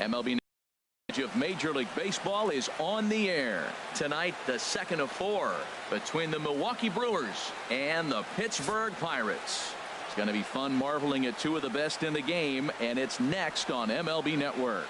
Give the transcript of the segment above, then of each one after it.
MLB of Major League Baseball is on the air tonight. The second of 4 between the Milwaukee Brewers and the Pittsburgh Pirates. It's going to be fun marveling at two of the best in the game, and it's next on MLB Network.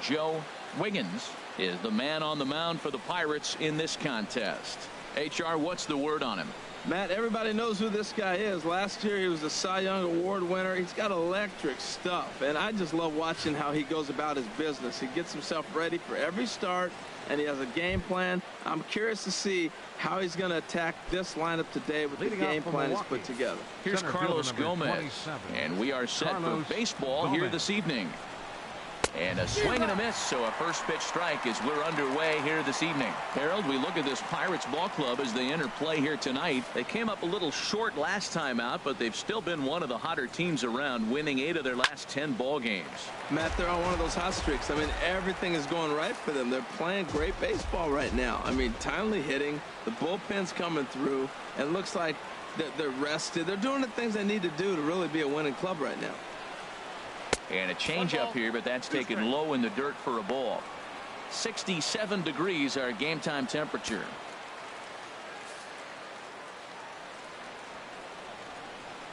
Joe Wiggins is the man on the mound for the Pirates in this contest. HR, what's the word on him? Matt, everybody knows who this guy is. Last year he was a Cy Young Award winner. He's got electric stuff, and I just love watching how he goes about his business. He gets himself ready for every start, and he has a game plan. I'm curious to see how he's going to attack this lineup today with the game plan he's put together. Here's Carlos Gomez, and we are set for baseball here this evening. And a swing and a miss, so a first pitch strike as we're underway here this evening. Harold, we look at this Pirates ball club as they enter play here tonight. They came up a little short last time out, but they've still been one of the hotter teams around, winning 8 of their last 10 ball games. Matt, they're on one of those hot streaks. I mean, everything is going right for them. They're playing great baseball right now. I mean, timely hitting, the bullpen's coming through, and it looks like they're rested. They're doing the things they need to do to really be a winning club right now. And a change up here, but that's taken low in the dirt for a ball. 67 degrees our game time temperature.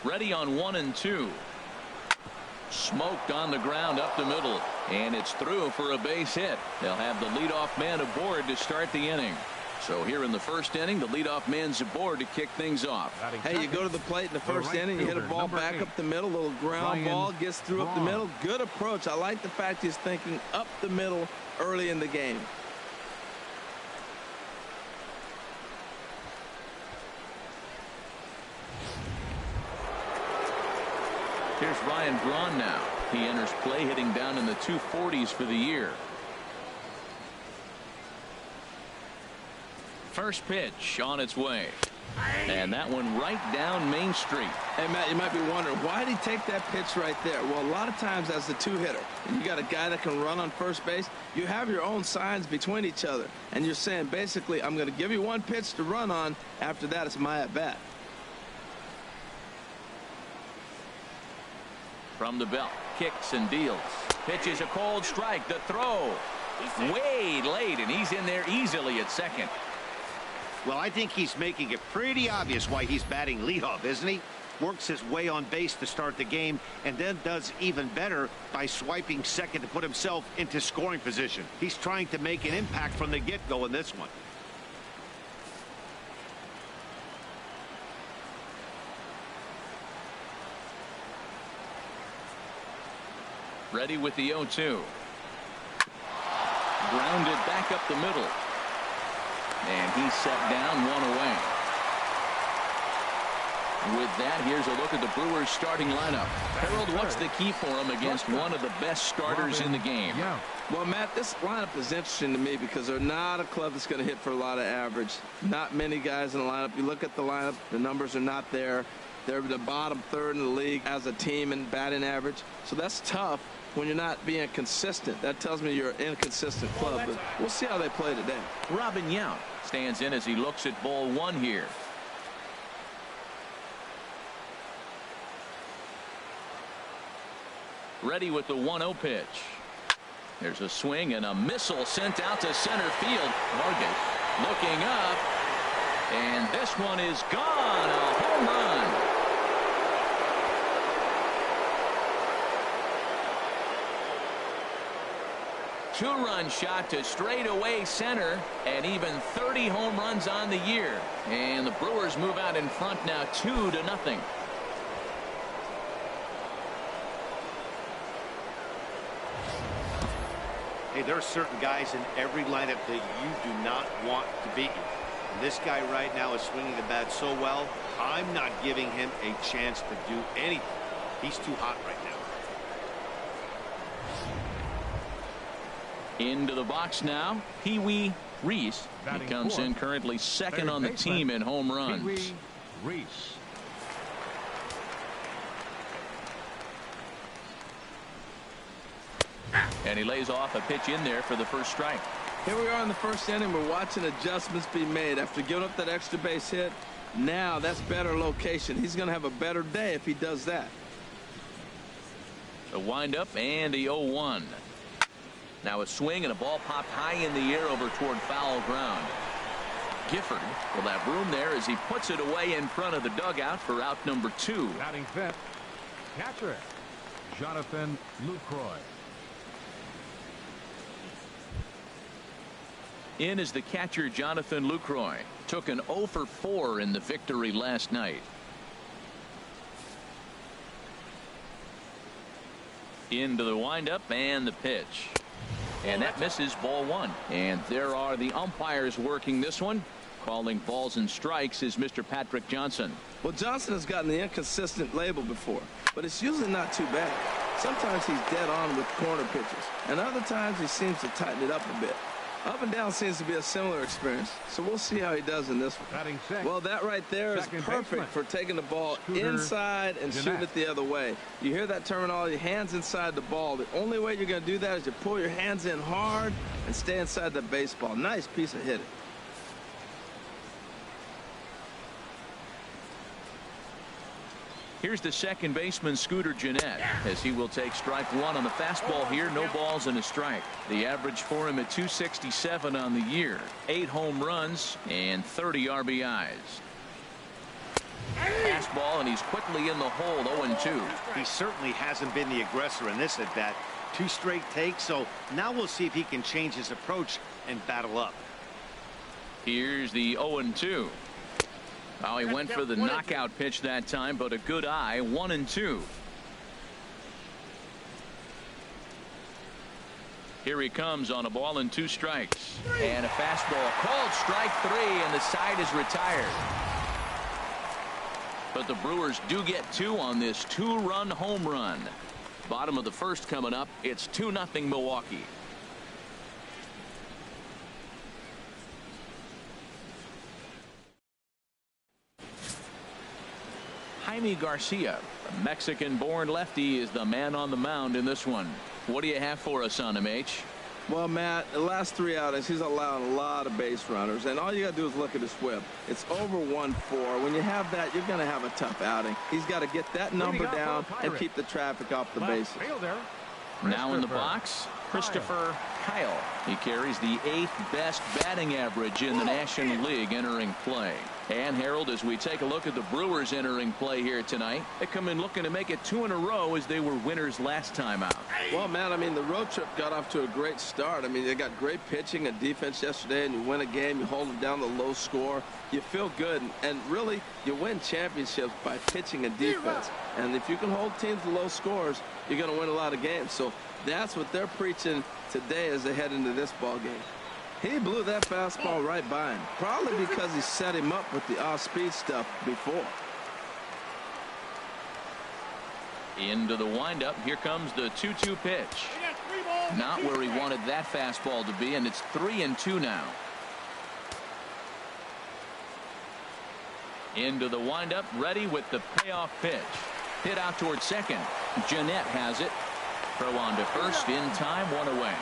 Ready on 1 and 2. Smoked on the ground up the middle, and it's through for a base hit. They'll have the leadoff man aboard to start the inning. So here in the first inning, the leadoff man's aboard to kick things off. Hey, you go to the plate in the first inning, you hit a ball back up the middle, little ground ball, gets through up the middle. Good approach. I like the fact he's thinking up the middle early in the game. Here's Ryan Braun now. He enters play hitting down in the 240s for the year. First pitch on its way. And that one right down Main Street. Hey, Matt, you might be wondering, why did he take that pitch right there? Well, a lot of times as the two-hitter, and you got a guy that can run on first base, you have your own signs between each other. And you're saying, basically, I'm going to give you one pitch to run on. After that, it's my at-bat. From the belt, kicks and deals. Pitches a cold strike. The throw way late, and he's in there easily at second. Well, I think he's making it pretty obvious why he's batting leadoff, isn't he? Works his way on base to start the game, and then does even better by swiping second to put himself into scoring position. He's trying to make an impact from the get-go in this one. Ready with the 0-2. Grounded back up the middle. And he's set down, 1 away. With that, here's a look at the Brewers starting lineup. Harold, what's the key for him against one of the best starters in the game? Well, Matt, this lineup is interesting to me because they're not a club that's going to hit for a lot of average. Not many guys in the lineup. You look at the lineup, the numbers are not there. They're the bottom third in the league as a team in batting average. So that's tough when you're not being consistent. That tells me you're an inconsistent club, but we'll see how they play today. Robin Yount stands in as he looks at ball 1 here. Ready with the 1-0 pitch. There's a swing and a missile sent out to center field. Vargas looking up, and this one is gone. A home run. Two-run shot to straightaway center, and even 30 home runs on the year. And the Brewers move out in front now 2-0. Hey, there are certain guys in every lineup that you do not want to beat you. And this guy right now is swinging the bat so well, I'm not giving him a chance to do anything. He's too hot right now. Into the box now, Pee Wee Reese. He comes in currently second on the team in home runs. Pee Wee Reese. And he lays off a pitch in there for the first strike. Here we are in the first inning. We're watching adjustments be made after giving up that extra base hit. Now that's better location. He's going to have a better day if he does that. The windup and the 0-1. Now a swing and a ball popped high in the air over toward foul ground. Gifford will have room there as he puts it away in front of the dugout for out number 2. Batting fifth, catcher Jonathan Lucroy. In is the catcher Jonathan Lucroy. Took an 0 for 4 in the victory last night. Into the windup and the pitch. And that misses, ball 1. And there are the umpires working this one. Calling balls and strikes is Mr. Patrick Johnson. Well, Johnson has gotten the inconsistent label before, but it's usually not too bad. Sometimes he's dead on with corner pitches, and other times he seems to tighten it up a bit. Up and down seems to be a similar experience, so we'll see how he does in this one. Batting sixth, well, that right there is perfect for taking the ball inside and shooting it the other way. You hear that terminology, hands inside the ball. The only way you're going to do that is to pull your hands in hard and stay inside the baseball. Nice piece of hitting. Here's the second baseman, Scooter Gennett, as he will take strike 1 on the fastball here. No balls and a strike. The average for him at 267 on the year. 8 home runs and 30 RBIs. Fastball, and he's quickly in the hole, 0-2. He certainly hasn't been the aggressor in this at bat. 2 straight takes, so now we'll see if he can change his approach and battle up. Here's the 0-2. Well, he went for the knockout pitch that time, but a good eye. 1-2. Here he comes on a ball and 2 strikes. And a fastball called strike 3, and the side is retired. But the Brewers do get 2 on this 2-run home run. Bottom of the first coming up. It's 2-0 Milwaukee. Jaime Garcia, a Mexican-born lefty, is the man on the mound in this one. What do you have for us on him, H? Well, Matt, the last 3 outings, he's allowed a lot of base runners, and all you got to do is look at his whip. It's over 1-4. When you have that, you're going to have a tough outing. He's got to get that number down and keep the traffic off the bases. Now in the box, Christopher Kyle. He carries the 8th best batting average in the National League entering play. And Harold, as we take a look at the Brewers entering play here tonight, they come in looking to make it 2 in a row as they were winners last time out. Well, man, I mean, the road trip got off to a great start. I mean, they got great pitching and defense yesterday, and you win a game, you hold them down to a low score. You feel good, and really, you win championships by pitching and defense. And if you can hold teams to low scores, you're going to win a lot of games. So that's what they're preaching today as they head into this ball game. He blew that fastball right by him, probably because he set him up with the off-speed stuff before. Into the windup. Here comes the 2-2 pitch. Not where he wanted that fastball to be, and it's 3-2 now. Into the windup, ready with the payoff pitch. Hit out towards second. Gennett has it. Throw on to first in time, 1 away.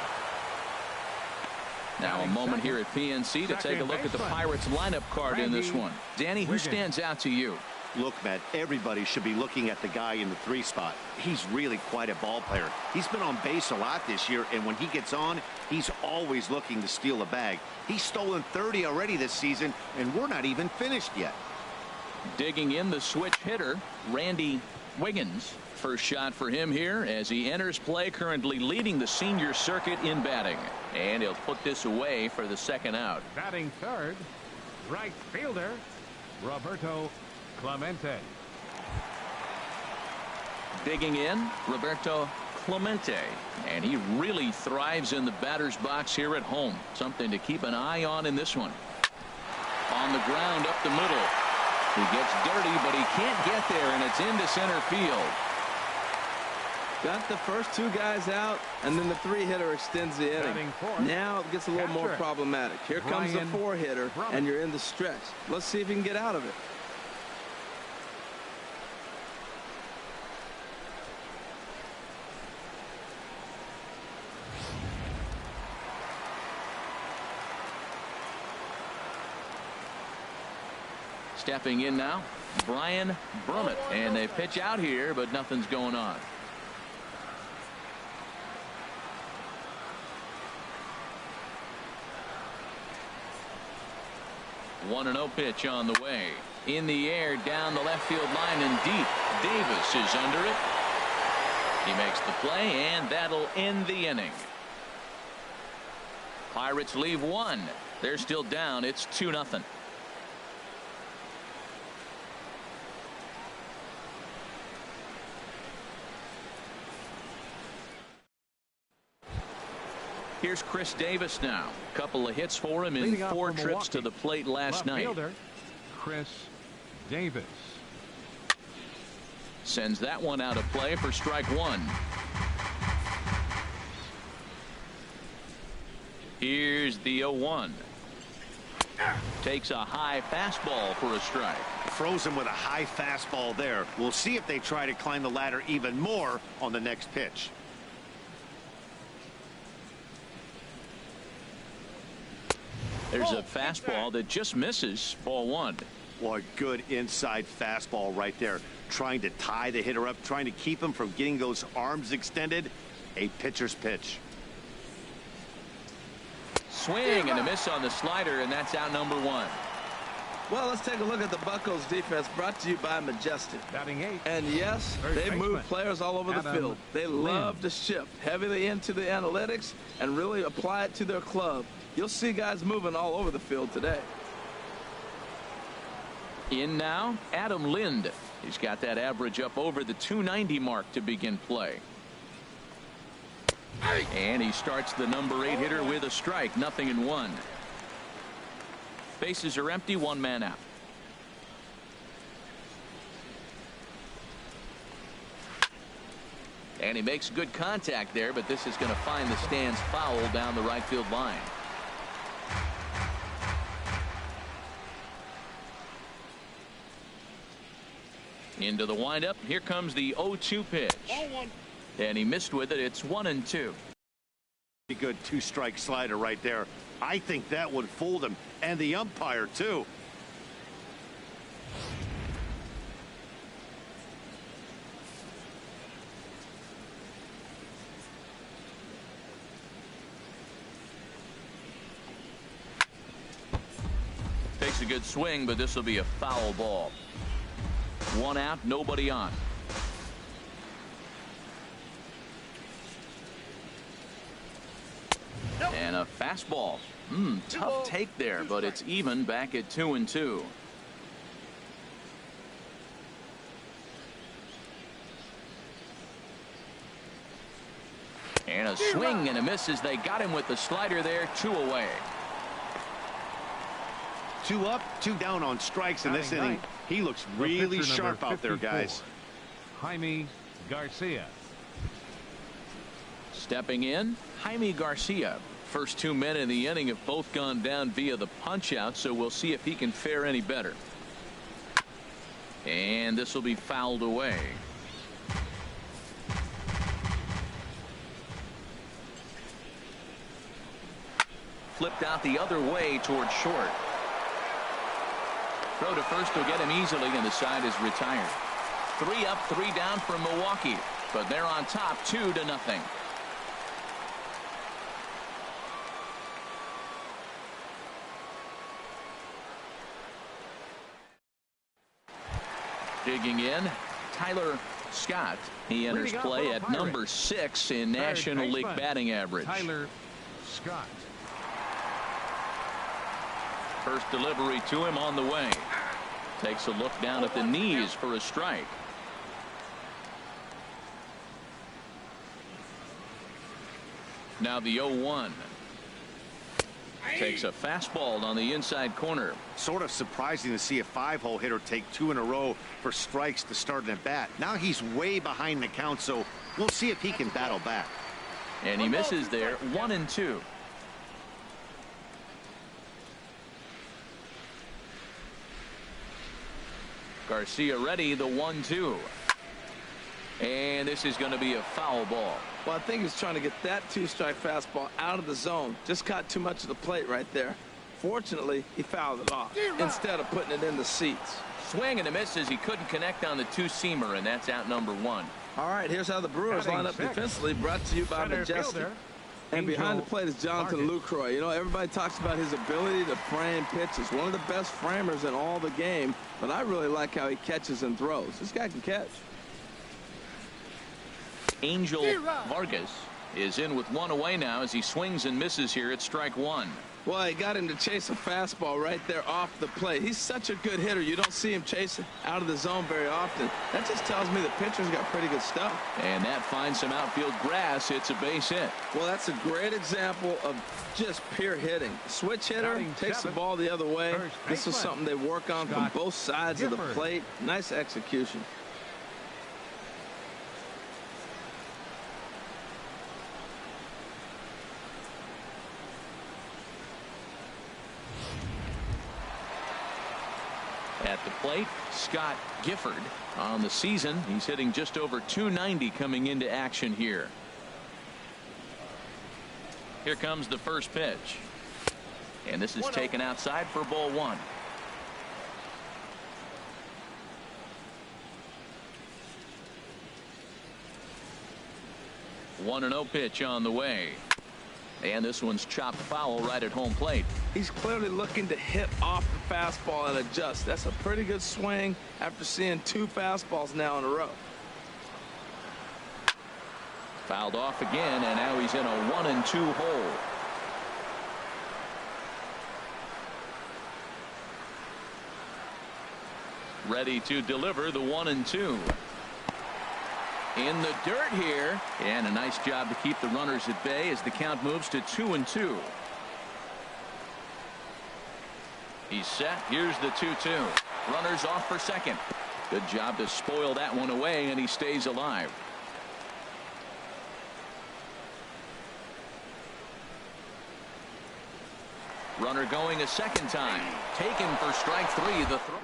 Now a moment here at PNC to take a look at the Pirates lineup card in this one. Danny, who stands out to you? Look, Matt, everybody should be looking at the guy in the 3 spot. He's really quite a ball player. He's been on base a lot this year, and when he gets on, he's always looking to steal a bag. He's stolen 30 already this season, and we're not even finished yet. Digging in the switch hitter, Randy Wiggins. First shot for him here as he enters play, currently leading the senior circuit in batting. And he'll put this away for the second out. Batting third, right fielder, Roberto Clemente. Digging in, Roberto Clemente. And he really thrives in the batter's box here at home. Something to keep an eye on in this one. On the ground up the middle. He gets dirty, but he can't get there, and it's into center field. Got the first 2 guys out, and then the 3-hitter extends the inning. Now it gets a little more problematic. Here comes the 4-hitter, and you're in the stretch. Let's see if he can get out of it. Stepping in now, Brian Brummett, and they pitch out here, but nothing's going on. 1-0 pitch on the way. In the air, down the left field line and deep. Davis is under it. He makes the play, and that'll end the inning. Pirates leave one. They're still down. It's 2-0. Here's Chris Davis now. Couple of hits for him in 4 trips to the plate last night. Fielder, Chris Davis. Sends that one out of play for strike one. Here's the 0-1. Takes a high fastball for a strike. Froze him with a high fastball there. We'll see if they try to climb the ladder even more on the next pitch. There's a fastball that just misses. Ball 1. What a good inside fastball right there. Trying to tie the hitter up, trying to keep him from getting those arms extended. A pitcher's pitch. Swing and a miss on the slider, and that's out number 1. Well, let's take a look at the Buccos defense, brought to you by Majestic. Batting 8. And yes, they move players all over the field. They love to shift heavily into the analytics and really apply it to their club. You'll see guys moving all over the field today. In now, Adam Lind. He's got that average up over the 290 mark to begin play. And he starts the number 8 hitter with a strike. 0-1. Bases are empty. 1 man out. And he makes good contact there, but this is going to find the stands foul down the right field line. Into the windup. Here comes the 0-2 pitch. And he missed with it. It's 1-2. Good 2-strike slider right there. I think that would fool them, and the umpire too. Takes a good swing, but this will be a foul ball. 1 out, nobody on. And a fastball. Tough take there, but it's even back at 2-2. And a swing and a miss as they got him with the slider there. 2 away. 2 up, 2 down on strikes in this inning. He looks really sharp out there, guys. Jaime Garcia. Stepping in, Jaime Garcia. First 2 men in the inning have both gone down via the punch out, so we'll see if he can fare any better. And this will be fouled away. Flipped out the other way towards short. Throw to first will get him easily, and the side is retired. 3 up, 3 down for Milwaukee, but they're on top 2-0. Digging in, Tyler Scott. He enters play at number 6 in National League batting average. Tyler Scott. First delivery to him on the way. Takes a look down at the knees for a strike. Now the 0-1. Takes a fastball on the inside corner. Sort of surprising to see a 5-hole hitter take 2 in a row for strikes to start an at bat. Now he's way behind the count, so we'll see if he can battle back. And he misses there. 1-2. Garcia ready, the 1-2. And this is going to be a foul ball. Well, I think he's trying to get that 2-strike fastball out of the zone. Just caught too much of the plate right there. Fortunately, he fouled it off instead of putting it in the seats. Swing and a miss as he couldn't connect on the two-seamer, and that's out number one. All right, here's how the Brewers line up defensively, brought to you by Majestic. And behind the plate is Jonathan Lucroy. You know, everybody talks about his ability to frame pitches. One of the best framers in all the game, but I really like how he catches and throws. This guy can catch. Angel Vargas is in with one away now as he swings and misses here at strike one. Well, he got him to chase a fastball right there off the plate. He's such a good hitter. You don't see him chasing out of the zone very often. That just tells me the pitcher's got pretty good stuff. And that finds some outfield grass. It's a base hit. Well, that's a great example of just pure hitting. Switch hitter takes the ball the other way. This is something they work on from both sides of the plate. Nice execution. At the plate, Scott Gifford. On the season, he's hitting just over .290 coming into action here. Here comes the first pitch. And this is taken outside for ball one. One and 0 pitch on the way. And this one's chopped foul right at home plate. He's clearly looking to hit off the fastball and adjust. That's a pretty good swing after seeing two fastballs now in a row. Fouled off again, and now he's in a 1-2 hole. Ready to deliver the 1-2. In the dirt here, and a nice job to keep the runners at bay as the count moves to 2-2. He's set. Here's the 2-2. Runners off for second. Good job to spoil that one away, and he stays alive. Runner going a second time. Taken for strike three. The throw.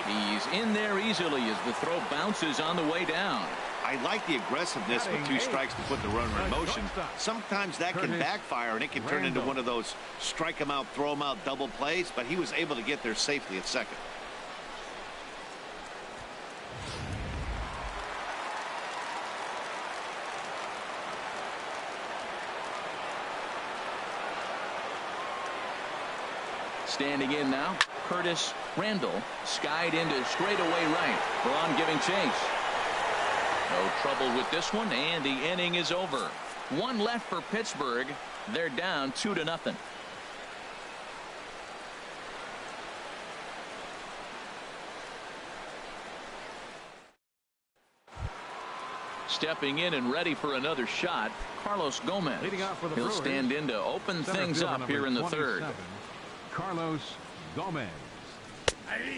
He's in there easily as the throw bounces on the way down. I like the aggressiveness with two strikes to put the runner in motion. Sometimes that can backfire and it can turn into one of those strike him out, throw him out double plays, but he was able to get there safely at second. Standing in now, Curtis Randall skied into straightaway right. Braun giving chase. No trouble with this one, and the inning is over. One left for Pittsburgh. They're down 2-0. Stepping in and ready for another shot, Carlos Gomez. He'll stand in to open things up here in the third. Carlos Gomez.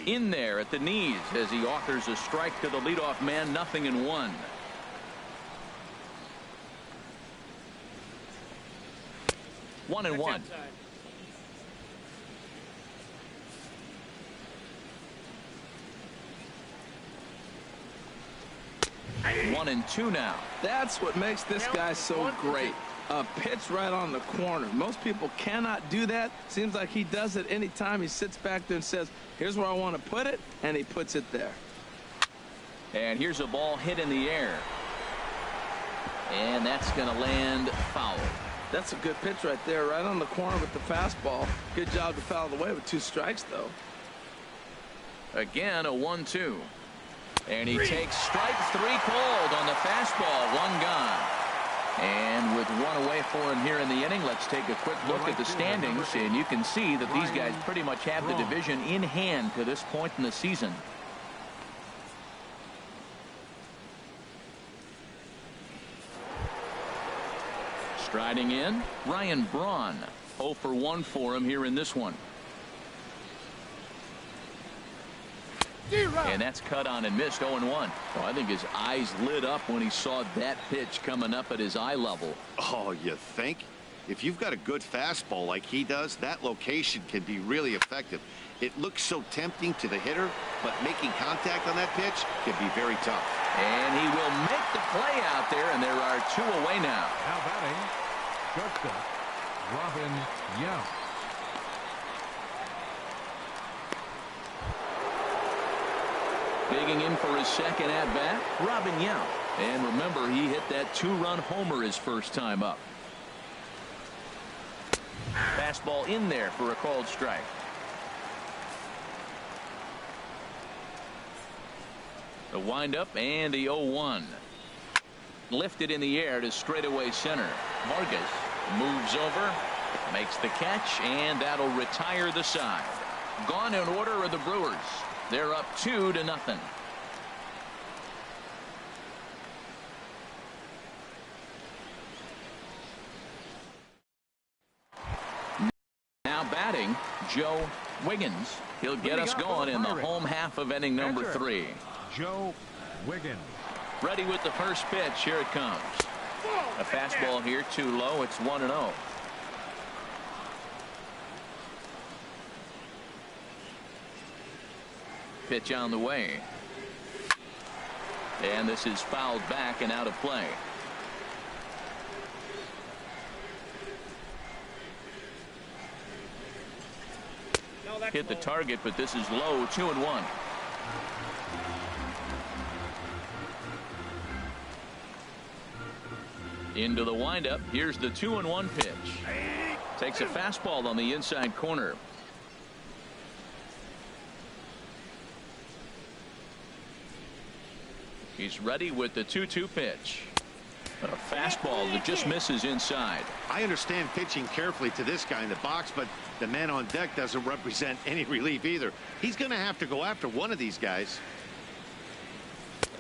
In there at the knees as he offers a strike to the leadoff man. 0-1. One and one. One and two now. That's what makes this guy so great. A pitch right on the corner. Most people cannot do that. Seems like he does it anytime he sits back there and says, here's where I want to put it, and he puts it there. And here's a ball hit in the air. And that's going to land foul. That's a good pitch right there, right on the corner with the fastball. Good job to foul it away with 2 strikes, though. Again, a 1-2. And he takes strike 3 called on the fastball. 1 gone. And with 1 away for him here in the inning, let's take a quick look at the standings, and you can see that these guys pretty much have the division in hand to this point in the season. Striding in, Ryan Braun. 0 for 1 for him here in this one. And that's cut on and missed. 0-1. Well, I think his eyes lit up when he saw that pitch coming up at his eye level. Oh, you think? If you've got a good fastball like he does, that location can be really effective. It looks so tempting to the hitter, but making contact on that pitch can be very tough. And he will make the play out there, and there are 2 away now. Now batting, shortstop, Robin Young. Digging in for his second at-bat, Robin Yount. And remember, he hit that 2-run homer his first time up. Fastball in there for a called strike. The windup and the 0-1. Lifted in the air to straightaway center. Vargas moves over, makes the catch, and that'll retire the side. Gone in order are the Brewers. They're up 2-0. Now batting, Joe Wiggins. He'll get us going in the home half of inning number 3. Joe Wiggins. Ready with the first pitch. Here it comes. A fastball here, too low. It's 1-0. Pitch on the way. And this is fouled back and out of play. Hit the target, but this is low. 2-1. Into the windup. Here's the 2-1 pitch. Takes a fastball on the inside corner. He's ready with the 2-2 pitch. A fastball that just misses inside. I understand pitching carefully to this guy in the box, but the man on deck doesn't represent any relief either. He's going to have to go after one of these guys.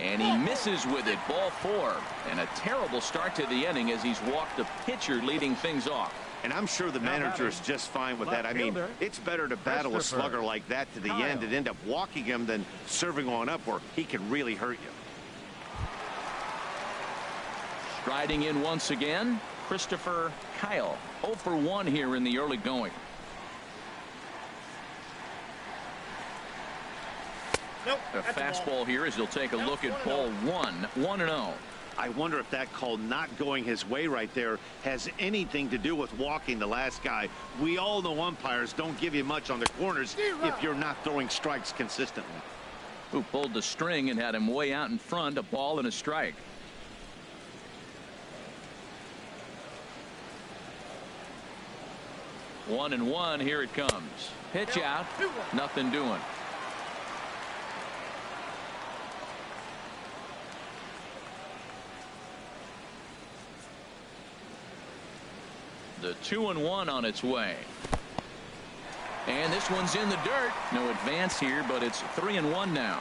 And he misses with it. Ball 4. And a terrible start to the inning as he's walked the pitcher leading things off. And I'm sure the manager is just fine with that. I mean, it's better to battle a slugger like that to the end and end up walking him than serving on up where he can really hurt you. Striding in once again, Christopher Kyle. 0 for 1 here in the early going. A fastball here as he'll take a look at ball 1. 1-0. I wonder if that call not going his way right there has anything to do with walking the last guy. We all know umpires don't give you much on the corners if you're not throwing strikes consistently. Who pulled the string and had him way out in front. A ball and a strike. 1-1. Here it comes. Pitch out. Nothing doing. The 2-1 on its way. And this one's in the dirt. No advance here, but it's 3-1 now.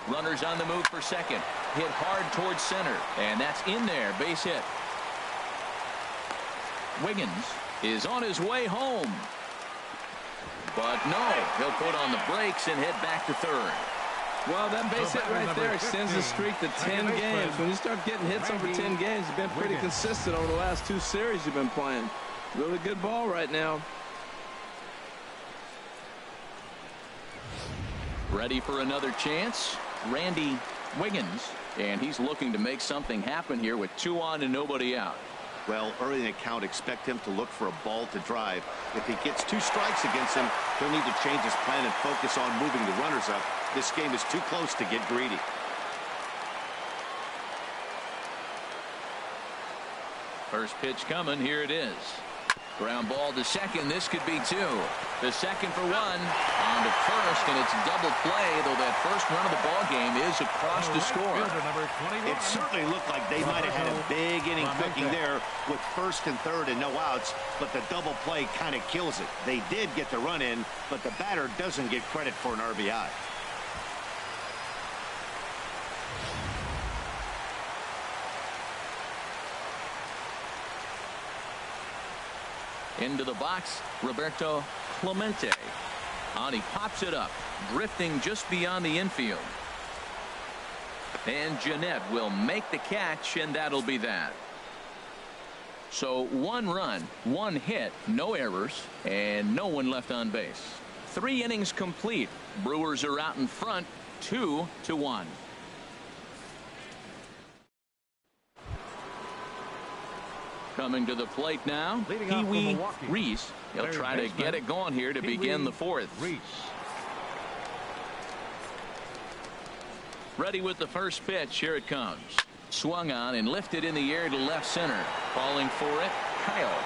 Runners on the move for second. Hit hard towards center. And that's in there. Base hit. Wiggins is on his way home. But no, he'll put on the brakes and head back to third. Well, that base hit right there extends the streak to 10 games. When you start getting hits over 10 games, you've been pretty consistent over the last 2 series you've been playing. Really good ball right now. Ready for another chance. Randy Wiggins. And he's looking to make something happen here with 2 on and nobody out. Well, early in the count, expect him to look for a ball to drive. If he gets 2 strikes against him, he'll need to change his plan and focus on moving the runners up. This game is too close to get greedy. First pitch coming. Here it is. Ground ball to second. This could be 2. The second for 1. On to first, and it's double play, though that first run of the ball game is across to score. It certainly looked like they might have had a big inning cooking there with first and third and no outs, but the double play kind of kills it. They did get the run in, but the batter doesn't get credit for an RBI. Into the box, Roberto Clemente. And he pops it up, drifting just beyond the infield. And Jeanette will make the catch, and that'll be that. So 1 run, 1 hit, no errors, and no one left on base. 3 innings complete. Brewers are out in front, 2-1. Coming to the plate now, Leading off for Pee-wee Milwaukee, Reese. He'll third try to baseman, get it going here to begin the fourth. Reese. Ready with the first pitch. Here it comes. Swung on and lifted in the air to left center. Falling for it, Kyle.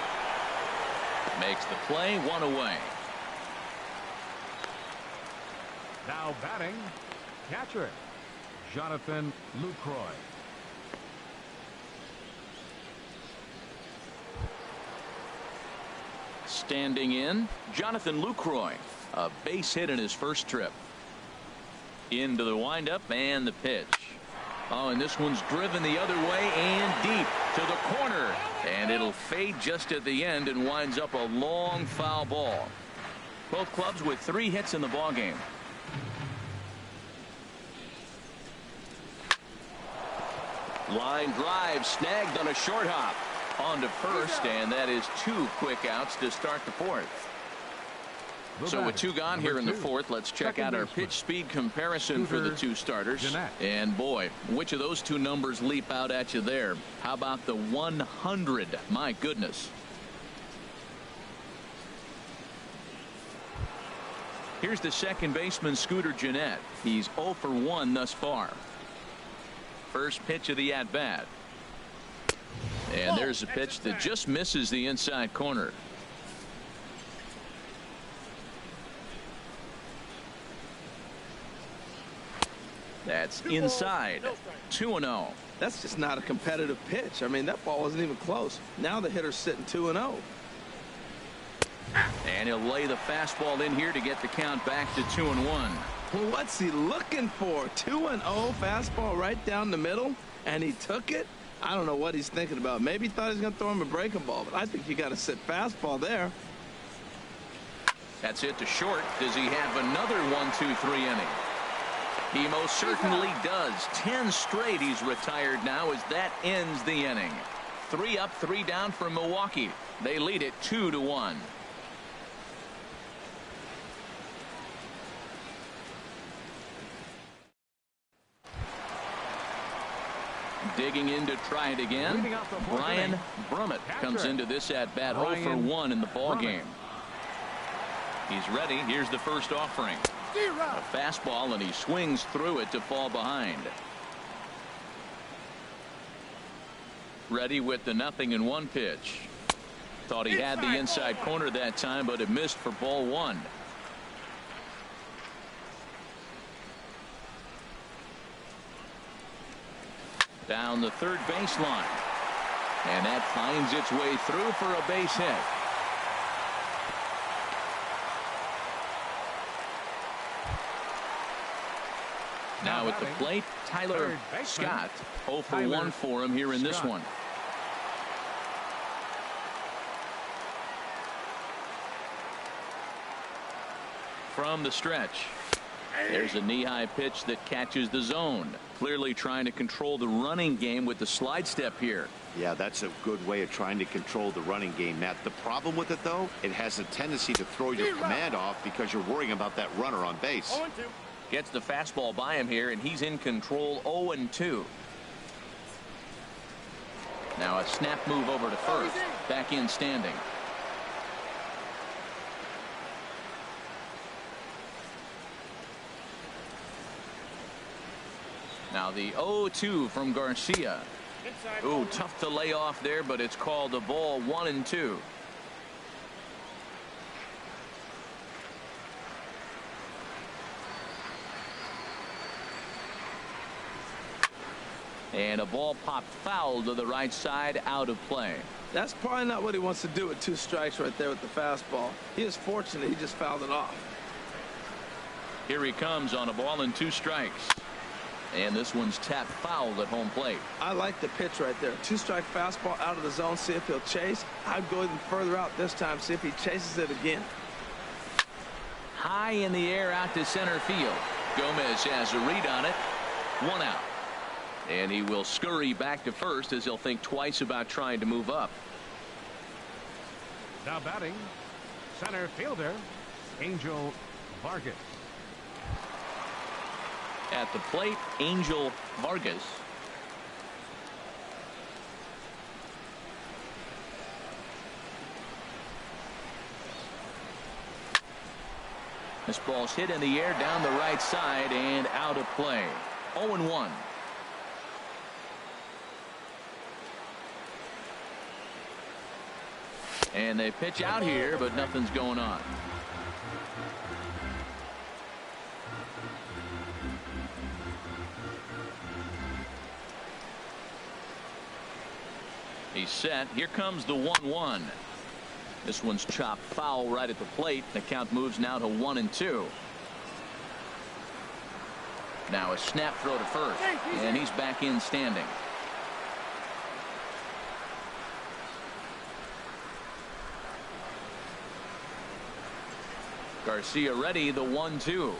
Makes the play, one away. Now batting, catcher, Jonathan Lucroy. Standing in, Jonathan Lucroy. A base hit in his first trip. Into the windup and the pitch. Oh, and this one's driven the other way and deep to the corner. And it'll fade just at the end and winds up a long foul ball. Both clubs with 3 hits in the ballgame. Line drive snagged on a short hop. On to first, and that is 2 quick outs to start the fourth. So with 2 gone here in the fourth, let's check out our pitch speed comparison for the 2 starters. And boy, which of those 2 numbers leap out at you there? How about the 100? My goodness. Here's the second baseman, Scooter Gennett. He's 0 for 1 thus far. First pitch of the at-bat. And there's a pitch that just misses the inside corner. That's inside. 2-0. That's just not a competitive pitch. I mean, that ball wasn't even close. Now the hitter's sitting 2-0. And he'll lay the fastball in here to get the count back to 2-1. Well, what's he looking for? 2-0 fastball right down the middle, and he took it. I don't know what he's thinking about. Maybe he thought he was going to throw him a breaking ball, but I think you got to sit fastball there. That's it to short. Does he have another 1-2-3 inning? He most certainly does. 10 straight he's retired now as that ends the inning. 3 up, 3 down for Milwaukee. They lead it 2-1. Digging in to try it again. Brian Brummett comes into this at bat 0 for 1 in the ball game. He's ready. Here's the first offering. A fastball, and he swings through it to fall behind. Ready with the 0-1 pitch. Thought he had the inside corner that time, but it missed for ball 1. Down the third baseline. And that finds its way through for a base hit. Now at the plate, Tyler Scott. 0 for 1 for him here in this one. From the stretch. There's a knee-high pitch that catches the zone. Clearly trying to control the running game with the slide step here. Yeah, that's a good way of trying to control the running game, Matt. The problem with it, though, it has a tendency to throw your command off because you're worrying about that runner on base. Gets the fastball by him here, and he's in control. 0-2. Now a snap move over to first. Back in standing. Now the 0-2 from Garcia. Ooh, tough to lay off there, but it's called a ball. 1-2. And a ball popped foul to the right side, out of play. That's probably not what he wants to do with 2 strikes right there with the fastball. He is fortunate he just fouled it off. Here he comes on a ball and 2 strikes. And this one's tapped foul at home plate. I like the pitch right there. 2-strike fastball out of the zone. See if he'll chase. I'd go even further out this time. See if he chases it again. High in the air out to center field. Gomez has a read on it. 1 out. And he will scurry back to first as he'll think twice about trying to move up. Now batting, center fielder, Angel Vargas. At the plate, Angel Vargas. This ball's hit in the air down the right side and out of play. 0-1. And they pitch out here, but nothing's going on. He's set. Here comes the 1-1. This one's chopped foul right at the plate. The count moves now to 1-2. Now a snap throw to first, and he's back in standing. Garcia ready, the 1-2.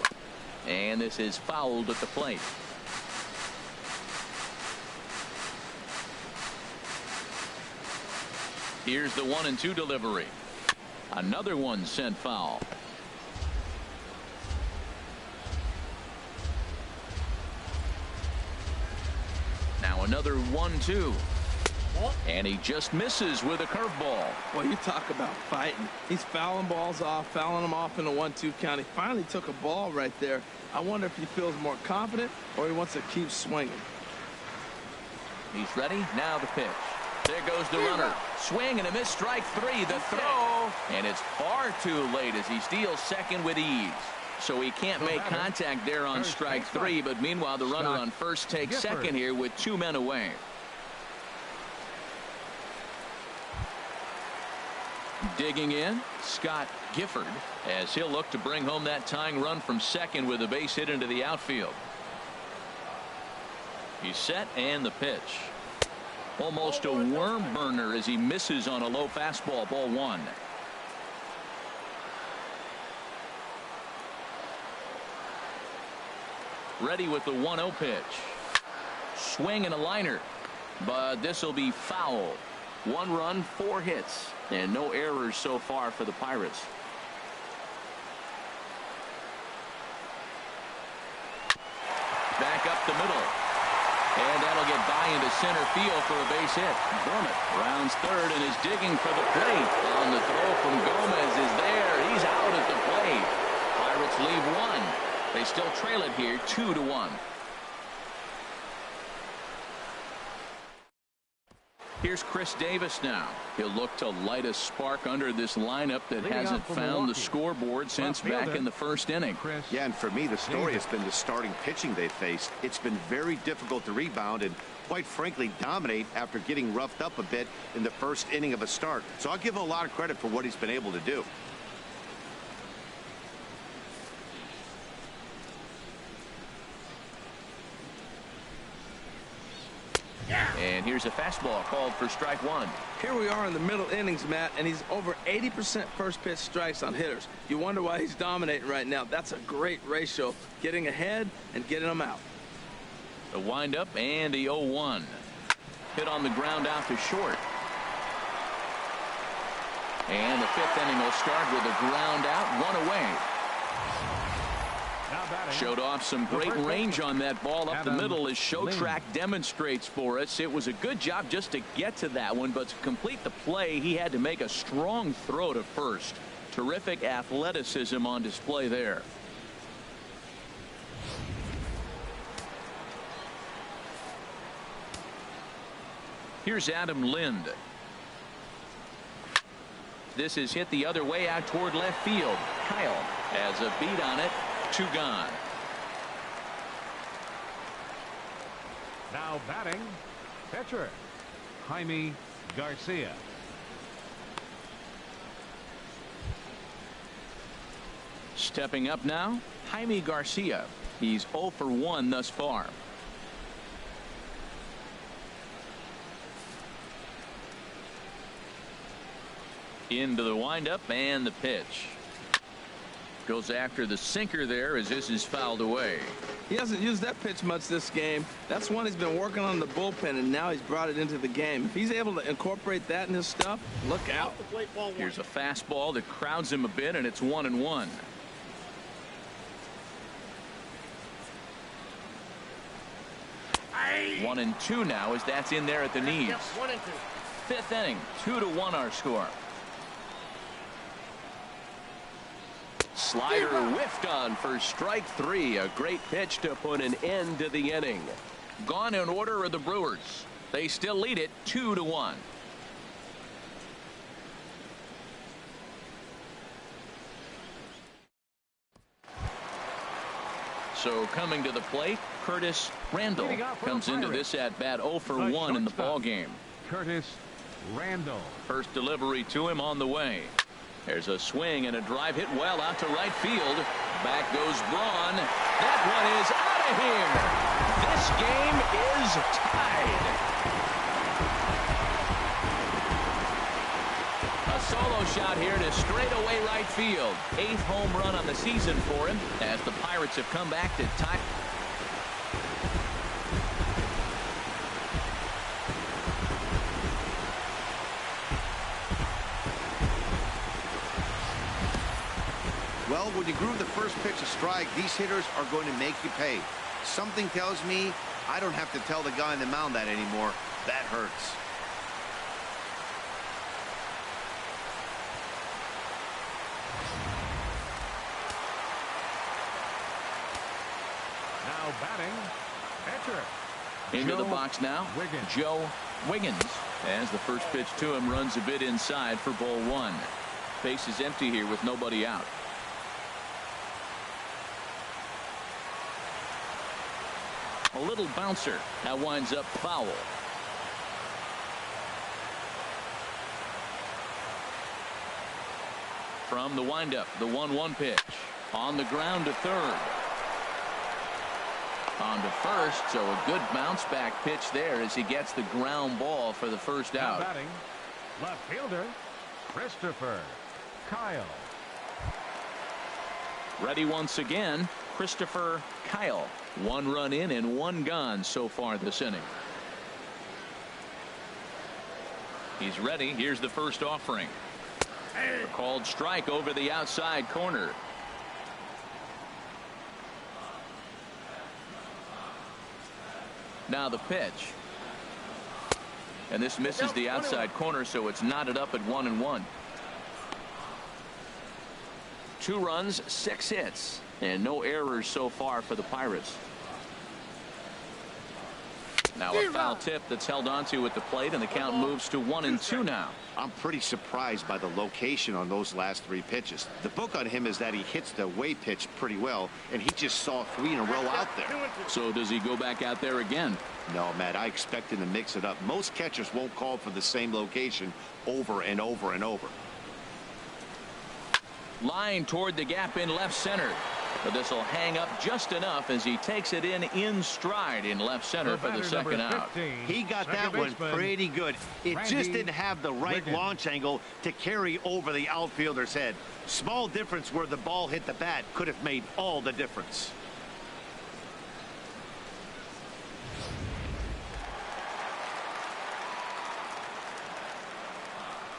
And this is fouled at the plate. Here's the 1-2 delivery. Another one sent foul. Now another 1-2. And he just misses with a curveball. Well, you talk about fighting. He's fouling balls off, fouling them off in the 1-2 count. He finally took a ball right there. I wonder if he feels more confident or he wants to keep swinging. He's ready. Now the pitch. There goes the runner. Swing and a miss. Strike three. The throw. And it's far too late as he steals second with ease. So he can't make contact there on strike three. But meanwhile, the runner on first takes second here with 2 men away. Digging in, Scott Gifford, as he'll look to bring home that tying run from second with a base hit into the outfield. He's set and the pitch. Almost a worm burner as he misses on a low fastball. Ball one. Ready with the 1-0 pitch. Swing and a liner, but this will be foul. 1 run, 4 hits, and no errors so far for the Pirates. Back up the middle. And that'll get by into center field for a base hit. Berman rounds third and is digging for the plate. On the throw from Gomez is there. He's out at the plate. Pirates leave 1. They still trail it here 2-1. Here's Chris Davis now. He'll look to light a spark under this lineup that hasn't found the scoreboard since back in the first inning. Yeah, and for me, the story has been the starting pitching they faced. It's been very difficult to rebound and, quite frankly, dominate after getting roughed up a bit in the first inning of a start. So I'll give him a lot of credit for what he's been able to do. And here's a fastball called for strike 1. Here we are in the middle innings, Matt, and he's over 80% first pitch strikes on hitters. You wonder why he's dominating right now. That's a great ratio, getting ahead and getting them out. The windup and the 0-1. Hit on the ground out to short. And the 5th inning will start with a ground out, 1 away. Showed off some great range on that ball up the middle as Show Track demonstrates for us. It was a good job just to get to that one, but to complete the play, he had to make a strong throw to first. Terrific athleticism on display there. Here's Adam Lind. This is hit the other way out toward left field. Kyle has a beat on it. 2 gone. Now batting, pitcher Jaime Garcia. Stepping up now, Jaime Garcia. He's 0 for 1 thus far. Into the windup and the pitch. Goes after the sinker there as this is fouled away. He hasn't used that pitch much this game. That's one he's been working on the bullpen, and now he's brought it into the game. If he's able to incorporate that in his stuff, look out. Here's a fastball that crowds him a bit, and it's 1-1. One and 2 now as that's in there at the knees. 5th inning, 2-1 our score. Slider whiffed on for strike 3. A great pitch to put an end to the inning. Gone in order are the Brewers. They still lead it 2-1. So coming to the plate, Curtis Randall comes into this at bat 0 for 1 in the ball game. Curtis Randall. First delivery to him on the way. There's a swing and a drive hit well out to right field. Back goes Braun. That one is out of here. This game is tied. A solo shot here to straightaway right field. 8th home run on the season for him as the Pirates have come back to tie. Well, when you groove the first pitch a strike, these hitters are going to make you pay. Something tells me I don't have to tell the guy on the mound that anymore. That hurts. Now batting, pitcher. Into the box now, Joe Wiggins, as the first pitch to him runs a bit inside for ball 1. Base is empty here with nobody out. A little bouncer that winds up foul. From the windup, the 1-1 pitch on the ground to third. On to first, so a good bounce back pitch there as he gets the ground ball for the first out. Now batting, left fielder Christopher Kyle. Ready once again, Christopher Kyle. 1 run in and 1 gone so far this inning. He's ready. Here's the first offering. A called strike over the outside corner. Now the pitch. And this misses the outside corner, so it's knotted up at 1-1. 2 runs, 6 hits, and no errors so far for the Pirates. Now a foul tip that's held onto at the plate, and the count moves to 1-2 now. I'm pretty surprised by the location on those last 3 pitches. The book on him is that he hits the away pitch pretty well, and he just saw 3 in a row out there. So does he go back out there again? No, Matt, I expect him to mix it up. Most catchers won't call for the same location over and over and over. Line toward the gap in left center. But this will hang up just enough as he takes it in stride in left center for the second out. He got that one pretty good. It just didn't have the right launch angle to carry over the outfielder's head. Small difference where the ball hit the bat could have made all the difference.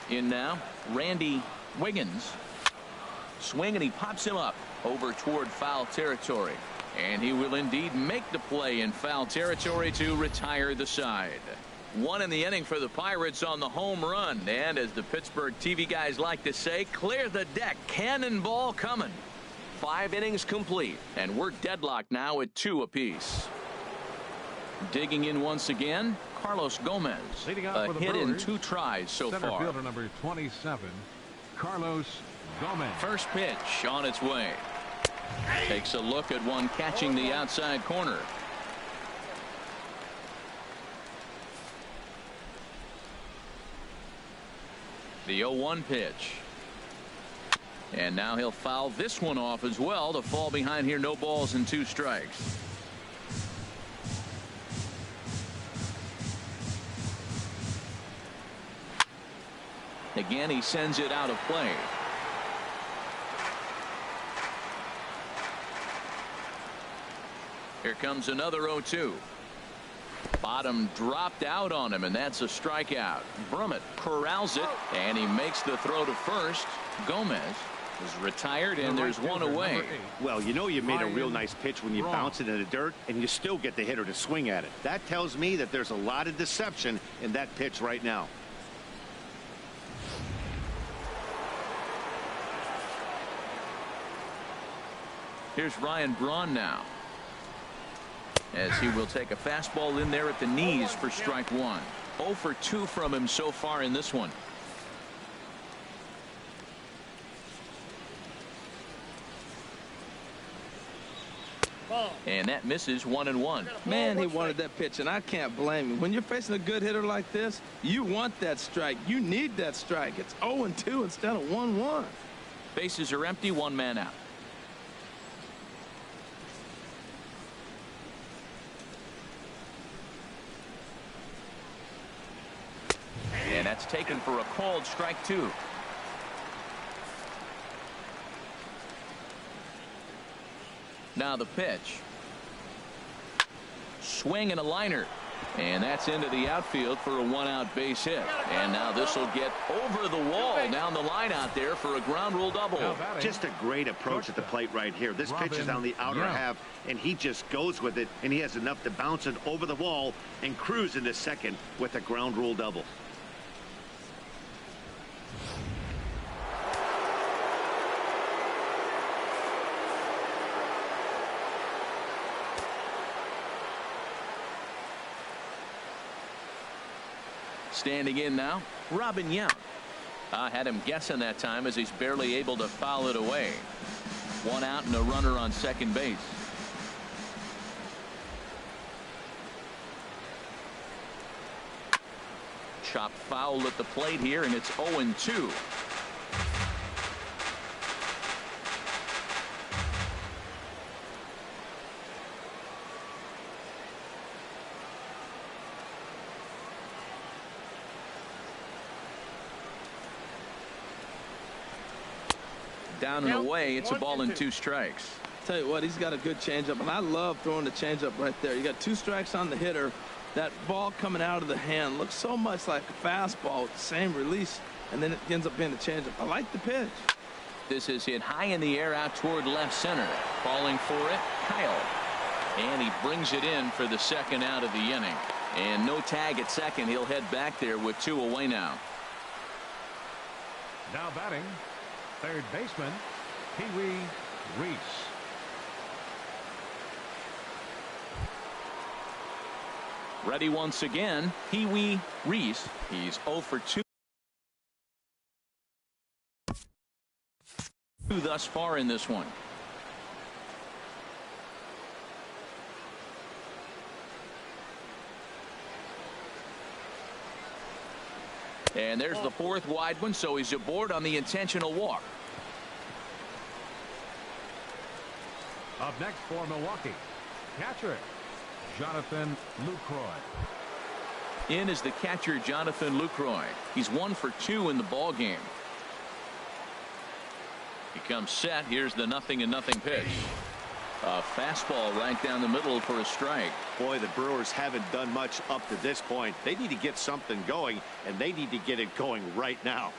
In now, Randy Wiggins. Swing, and he pops him up over toward foul territory. And he will indeed make the play in foul territory to retire the side. 1 in the inning for the Pirates on the home run. And as the Pittsburgh TV guys like to say, clear the deck. Cannonball coming. 5 innings complete. And we're deadlocked now at 2 apiece. Digging in once again, Carlos Gomez. A hit in 2 tries so far. Center fielder number 27, Carlos Gomez. First pitch on its way. Takes a look at one catching the outside corner. The 0-1 pitch. And now he'll foul this one off as well to fall behind here. No balls and 2 strikes. Again, he sends it out of play. Here comes another 0-2. Bottom dropped out on him, and that's a strikeout. Brummett corrals it, and he makes the throw to first. Gomez is retired, and there's 1 away. Well, you know you made a real nice pitch when you bounce it in the dirt, and you still get the hitter to swing at it. That tells me that there's a lot of deception in that pitch right now. Here's Ryan Braun now, as he will take a fastball in there at the knees for strike one. 0 for 2 from him so far in this one. And that misses 1-1. Man, he wanted that pitch, and I can't blame him. When you're facing a good hitter like this, you want that strike. You need that strike. It's 0-2 instead of 1-1. Bases are empty, 1 man out. And that's taken for a called strike 2. Now the pitch. Swing and a liner. And that's into the outfield for a 1-out base hit. And now this will get over the wall down the line out there for a ground rule double. Just a great approach at the plate right here. This pitch is on the outer half, and he just goes with it, and he has enough to bounce it over the wall and cruise into second with a ground rule double. Standing in now, Robin Yount. I had him guessing that time as he's barely able to foul it away. 1 out and a runner on second base. Chopped foul at the plate here, and it's 0-2. Down and away, it's a ball and 2 strikes. Tell you what, he's got a good changeup, and I love throwing the changeup right there. You got 2 strikes on the hitter. That ball coming out of the hand looks so much like a fastball with the same release, and then it ends up being the changeup. I like the pitch. This is hit high in the air out toward left center. Falling for it, Kyle. And he brings it in for the 2nd out of the inning. And no tag at second. He'll head back there with 2 away now. Now batting, third baseman, Pee Wee Reese. Ready once again, Pee Wee Reese. He's 0 for 2 thus far in this one. And there's the 4th wide one, so he's aboard on the intentional walk. Up next for Milwaukee, catcher Jonathan Lucroy. In is the catcher Jonathan Lucroy. He's 1 for 2 in the ball game. He comes set. Here's the 0-0 pitch. A fastball right down the middle for a strike. Boy, the Brewers haven't done much up to this point. They need to get something going, and they need to get it going right now.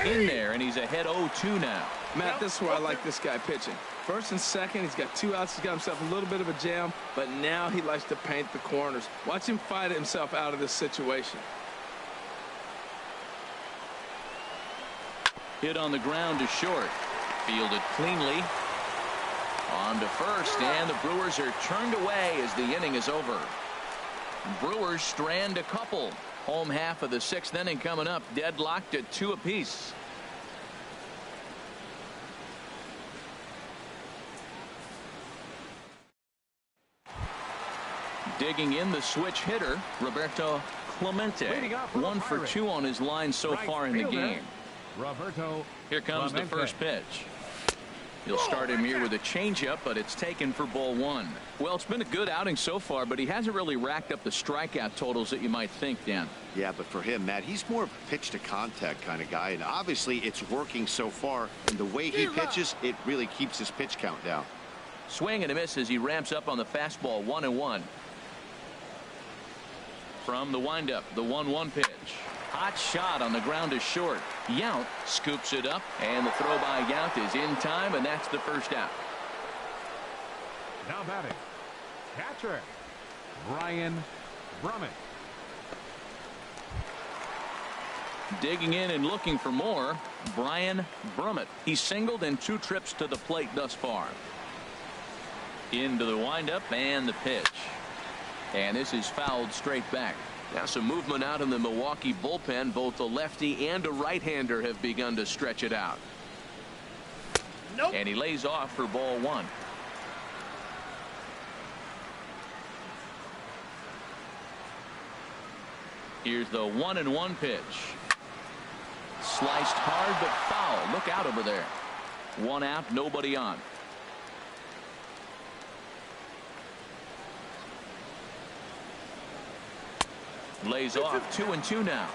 In there, and he's ahead 0-2 now. Matt, this is where I like this guy pitching. First and second, he's got 2 outs. He's got himself a little bit of a jam, but now he likes to paint the corners. Watch him fight himself out of this situation. Hit on the ground to short. Fielded cleanly. On to first, and the Brewers are turned away as the inning is over. Brewers strand a couple. Home half of the 6th inning coming up, deadlocked at 2 apiece. Digging in the switch hitter, Roberto Clemente. 1 for 2 on his line so far in the game. Roberto Here comes Clemente. the first pitch. He'll start him here with a changeup, but it's taken for ball 1. Well, it's been a good outing so far, but he hasn't really racked up the strikeout totals that you might think, Dan. Yeah, but for him, Matt, he's more of a pitch to contact kind of guy, and obviously it's working so far, and the way he pitches, it really keeps his pitch count down. Swing and a miss as he ramps up on the fastball. 1-1. From the windup, the 1-1 pitch. Hot shot on the ground is short. Yount scoops it up, and the throw by Yount is in time, and that's the first out. Now batting, catcher Brian Brummett. Digging in and looking for more, Brian Brummett. He's singled in 2 trips to the plate thus far. Into the windup and the pitch. And this is fouled straight back. Now some movement out in the Milwaukee bullpen. Both a lefty and a right-hander have begun to stretch it out. Nope. And he lays off for ball 1. Here's the 1-1 pitch. Sliced hard but foul. Look out over there. 1 out, nobody on. Lays off. 2-2 now.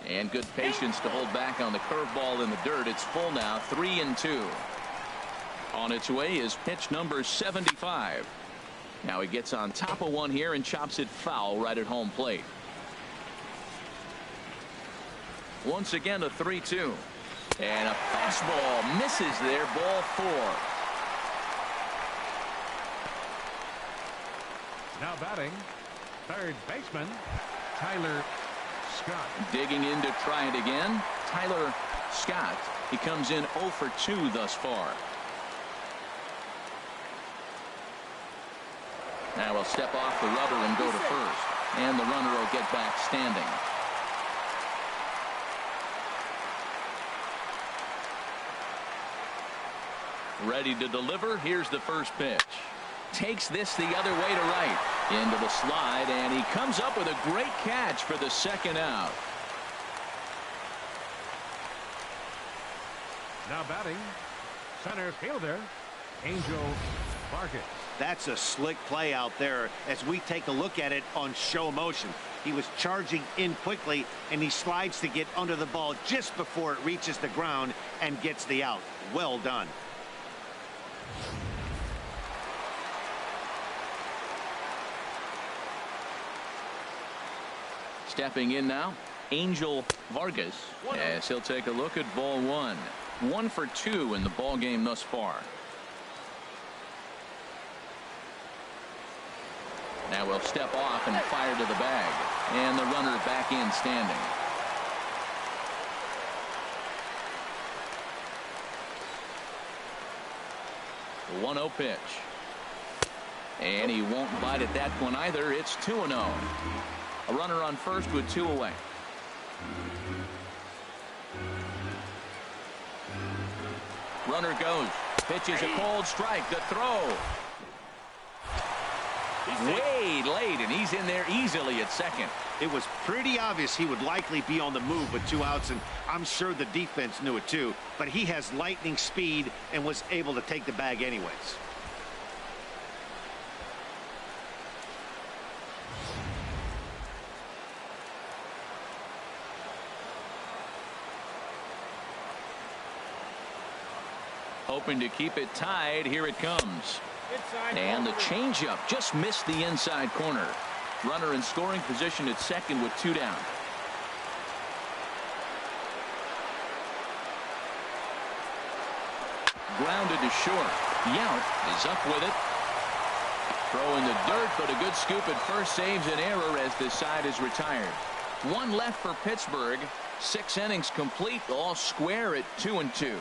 And good patience to hold back on the curveball in the dirt. It's full now. 3-2. On its way is pitch number 75. Now he gets on top of one here and chops it foul right at home plate. Once again a 3-2. And a fastball misses there. Ball 4. Now batting, third baseman, Tyler Scott. Digging in to try it again. Tyler Scott. He comes in 0 for 2 thus far. Now we'll step off the rubber and go to first. And the runner will get back standing. Ready to deliver. Here's the first pitch. Takes this the other way to right. Into the slide, and he comes up with a great catch for the second out. Now batting, center fielder, Angel Vargas. That's a slick play out there as we take a look at it on show motion. He was charging in quickly, and he slides to get under the ball just before it reaches the ground and gets the out. Well done. Stepping in now, Angel Vargas, as he'll take a look at ball 1. 1 for 2 in the ball game thus far. Now we'll step off and fire to the bag, and the runner back in standing. The 1-0 pitch, and he won't bite at that one either. It's 2-0. A runner on first with 2 away. Runner goes. Pitches a cold strike. The throw. Way late, and he's in there easily at second. It was pretty obvious he would likely be on the move with 2 outs, and I'm sure the defense knew it too. But he has lightning speed and was able to take the bag anyways. Hoping to keep it tied. Here it comes. And the changeup just missed the inside corner. Runner in scoring position at second with 2 down. Grounded to short. Yount is up with it. Throw in the dirt, but a good scoop at first saves an error as this side is retired. 1 left for Pittsburgh. 6 innings complete, all square at 2-2.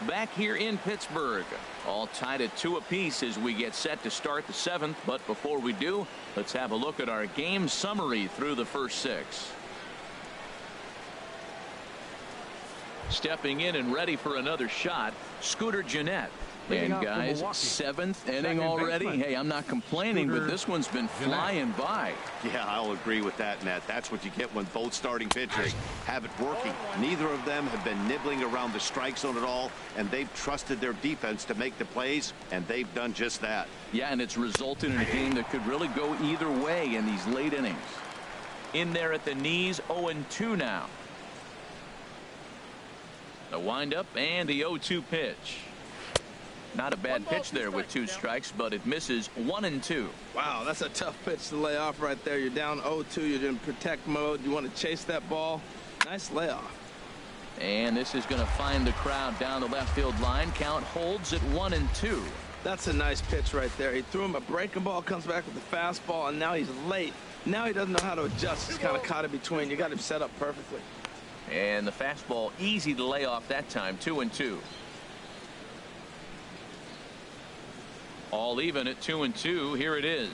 Back here in Pittsburgh, all tied at 2 apiece as we get set to start the 7th. But before we do, let's have a look at our game summary through the first 6. Stepping in and ready for another shot, Scooter Gennett. And guys, 7th inning already. Hey, I'm not complaining, but this one's been flying by. Yeah, I'll agree with that, Nat. That's what you get when both starting pitchers have it working. Neither of them have been nibbling around the strike zone at all, and they've trusted their defense to make the plays, and they've done just that. Yeah, and it's resulted in a game that could really go either way in these late innings. In there at the knees, 0-2 now. The windup and the 0-2 pitch. Not a bad pitch there with 2 strikes, but it misses 1-2. Wow, that's a tough pitch to lay off right there. You're down 0-2. You're in protect mode. You want to chase that ball. Nice layoff. And this is going to find the crowd down the left field line. Count holds at 1-2. That's a nice pitch right there. He threw him a breaking ball, comes back with the fastball, and now he's late. Now he doesn't know how to adjust. He's kind of caught in between. You got him set up perfectly. And the fastball easy to lay off that time. 2-2. All even at 2-2. Here it is.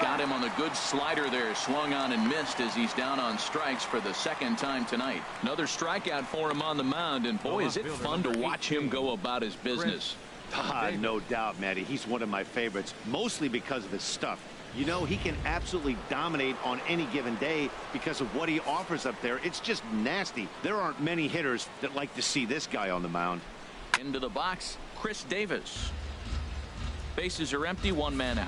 Got him on the good slider there. Swung on and missed as he's down on strikes for the 2nd time tonight. Another strikeout for him on the mound. And boy, is it fun to watch him go about his business. No doubt, Matty. He's one of my favorites, mostly because of his stuff. You know, he can absolutely dominate on any given day because of what he offers up there. It's just nasty. There aren't many hitters that like to see this guy on the mound. Into the box, Chris Davis. Bases are empty, 1 man out.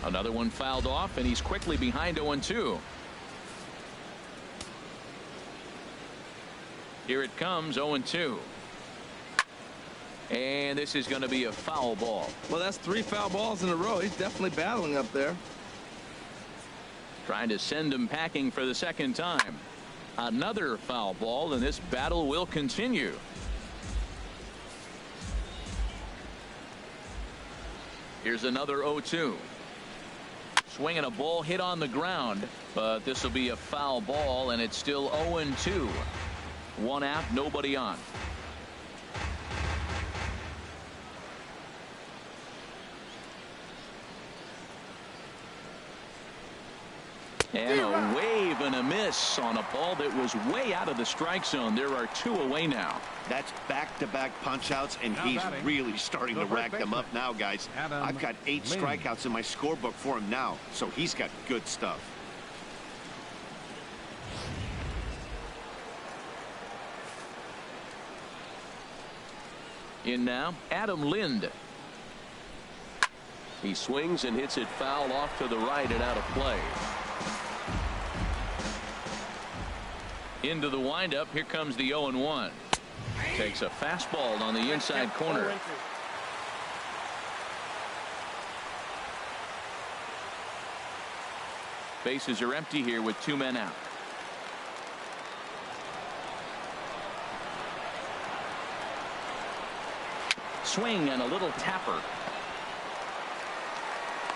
Another one fouled off, and he's quickly behind 0-2. Here it comes, 0-2. And this is going to be a foul ball. Well, that's 3 foul balls in a row. He's definitely battling up there. Trying to send him packing for the 2nd time. Another foul ball, and this battle will continue. Here's another 0-2. Swinging a ball hit on the ground, but this will be a foul ball, and it's still 0-2. 1 out, nobody on. And a wave and a miss on a ball that was way out of the strike zone. There are 2 away now. That's back-to-back punch-outs, and he's really starting to rack them up now, guys. I've got 8 strikeouts in my scorebook for him now, so he's got good stuff. In now, Adam Lind. He swings and hits it foul off to the right and out of play. Into the windup. Here comes the 0-1. Takes a fastball on the inside corner. Bases are empty here with 2 men out. Swing and a little tapper.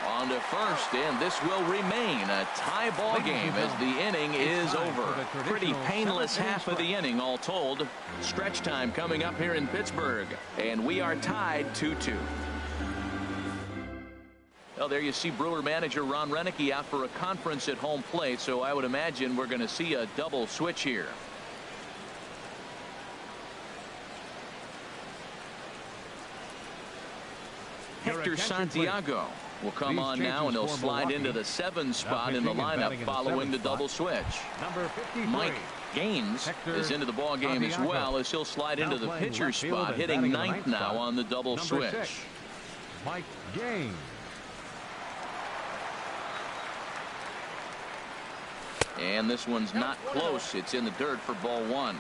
On to first, and this will remain a tie ball game as the inning is over. Pretty painless half of the inning all told. Stretch time coming up here in Pittsburgh, and we are tied 2-2. Well, there you see Brewer manager Ron Renicky out for a conference at home plate, so I would imagine we're going to see a double switch here. Hector Santiago will come on now, and he'll slide into the 7 spot in the lineup following the double switch. Mike Gaines is into the ball game as well, as he'll slide into the pitcher spot, hitting 9th now on the double switch. Mike Gaines. And this one's not close. It's in the dirt for ball 1.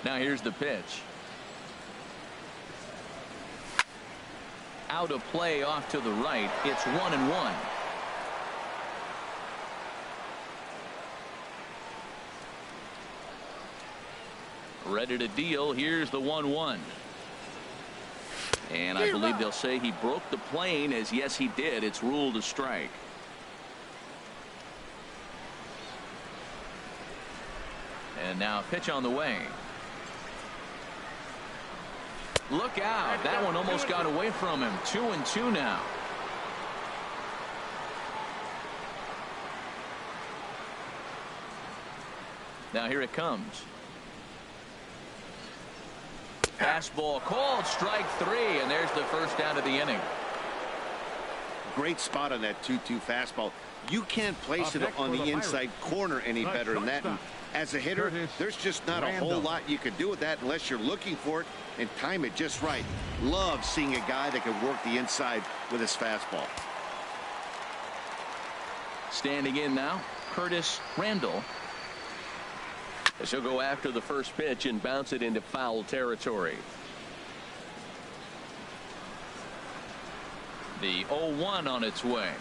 Now here's the pitch. Out of play off to the right. It's 1-1. Ready to deal. Here's the 1-1. And I believe they'll say he broke the plane, as yes he did. It's ruled a strike. And now a pitch on the way. Look out. That one almost got away from him. 2-2 now. Now here it comes. Fastball called, strike 3, and there's the first out of the inning. Great spot on that 2-2 fastball. You can't place it on the inside corner any better than that. And as a hitter, there's just not a whole lot you can do with that unless you're looking for it and time it just right. Love seeing a guy that can work the inside with his fastball. Standing in now, Curtis Randall. As he'll go after the first pitch and bounce it into foul territory. The 0-1 on its way.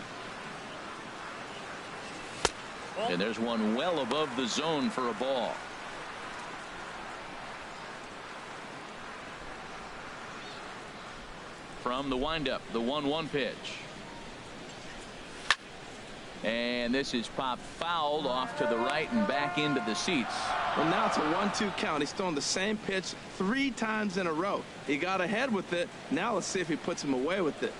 And there's one well above the zone for a ball. From the windup, the 1-1 pitch. And this is popped fouled off to the right and back into the seats. Well, now it's a 1-2 count. He's thrown the same pitch 3 times in a row. He got ahead with it. Now let's see if he puts him away with it.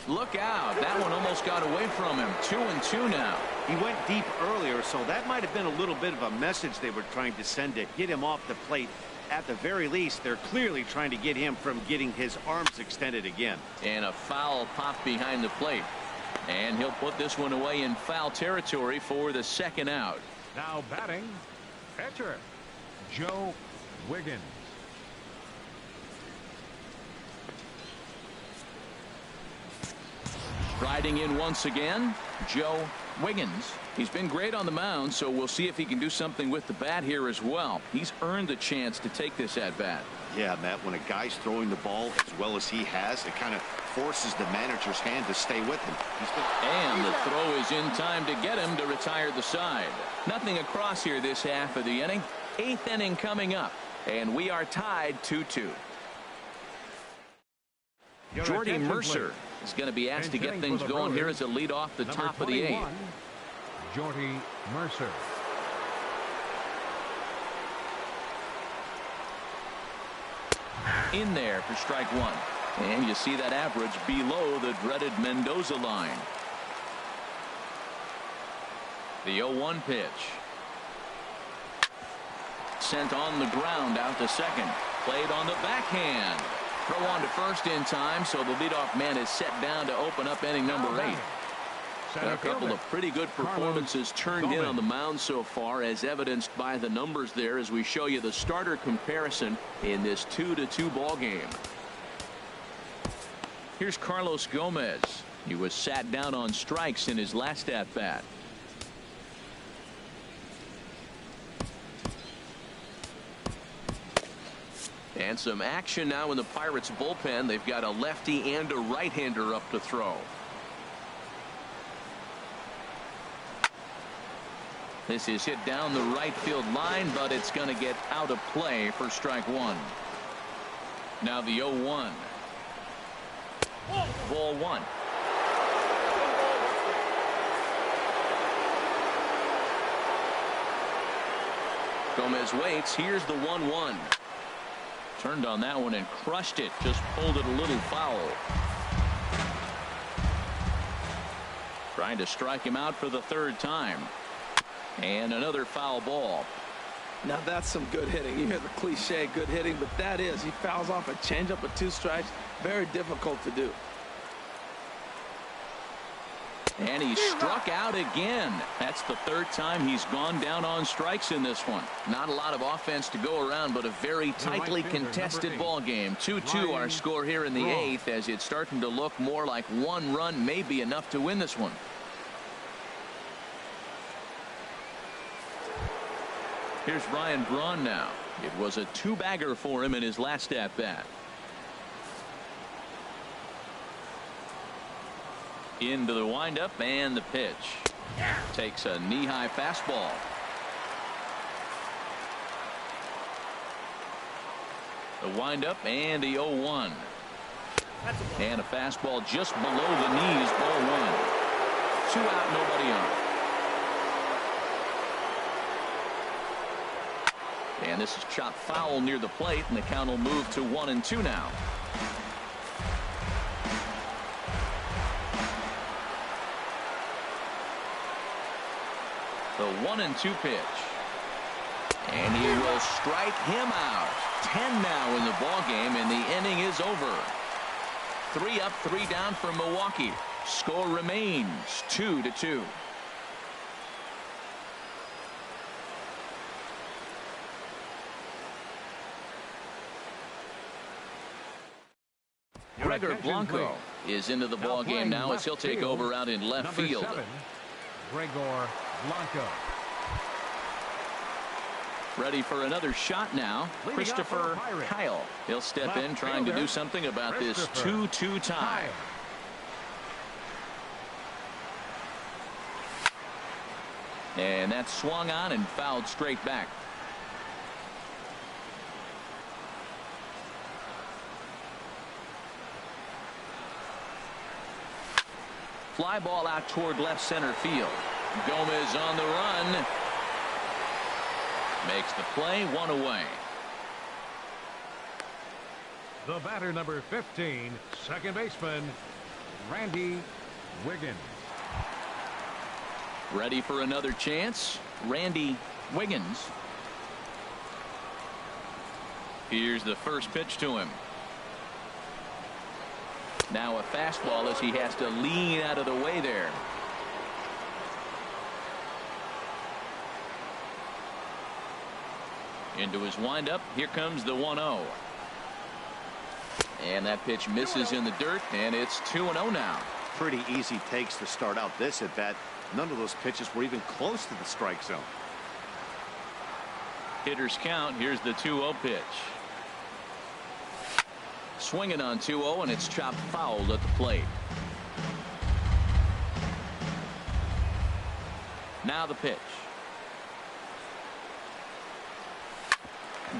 Look out. That one almost got away from him. 2-2 now. He went deep earlier, so that might have been a little bit of a message they were trying to send to get him off the plate. At the very least, they're clearly trying to get him from getting his arms extended again. And a foul pop behind the plate. And he'll put this one away in foul territory for the second out. Now batting, pitcher, Joe Wiggins. Riding in once again, Joe Wiggins. He's been great on the mound, so we'll see if he can do something with the bat here as well. He's earned the chance to take this at bat. Yeah, Matt, when a guy's throwing the ball as well as he has, it kind of forces the manager's hand to stay with him. And the throw is in time to get him to retire the side. Nothing across here this half of the inning. 8th inning coming up, and we are tied 2-2. Jordy Mercer is going to be asked to get things going here as a lead off the top of the 8th. Jordy Mercer. In there for strike 1. And you see that average below the dreaded Mendoza line. The 0-1 pitch. Sent on the ground out to second. Played on the backhand. Throw on to first in time, so the leadoff man is set down to open up inning number 8. A couple of pretty good performances turned in on the mound so far, as evidenced by the numbers there as we show you the starter comparison in this 2-2 ball game. Here's Carlos Gomez. He was sat down on strikes in his last at bat. And some action now in the Pirates bullpen. They've got a lefty and a right-hander up to throw. This is hit down the right field line, but it's going to get out of play for strike 1. Now the 0-1. Ball 1. Gomez waits. Here's the 1-1. Turned on that one and crushed it. Just pulled it a little foul. Trying to strike him out for the 3rd time. And another foul ball. Now that's some good hitting. You hear the cliche good hitting, but that is. He fouls off a changeup with 2 strikes. Very difficult to do. And he struck out again. That's the 3rd time he's gone down on strikes in this one. Not a lot of offense to go around, but a very tightly contested ball game. 2-2 our score here in the 8th, as it's starting to look more like 1 run may be enough to win this one. Here's Ryan Braun now. It was a 2-bagger for him in his last at bat. Into the windup and the pitch. Takes a knee-high fastball. The windup and the 0-1. And a fastball just below the knees. Ball 1. 2 out, nobody on. And this is chopped foul near the plate, and the count will move to 1-2 now. The 1-2 pitch. And he will strike him out. 10 now in the ball game, and the inning is over. 3 up, 3 down for Milwaukee. Score remains 2-2. Gregor Blanco is into the ball game now as he'll take over out in left field. Gregor Blanco. Ready for another shot now. Christopher Kyle. He'll step in trying to do something about this 2-2 tie. And that's swung on and fouled straight back. Fly ball out toward left center field. Gomez on the run. Makes the play, one away. The batter, number 15, second baseman, Randy Wiggins. Ready for another chance. Randy Wiggins. Here's the first pitch to him. Now a fastball as he has to lean out of the way there. Into his windup. Here comes the 1-0. And that pitch misses in the dirt, and it's 2-0 now. Pretty easy takes to start out this at bat. None of those pitches were even close to the strike zone. Hitters count. Here's the 2-0 pitch. Swinging on 2-0, and it's chopped foul at the plate. Now the pitch.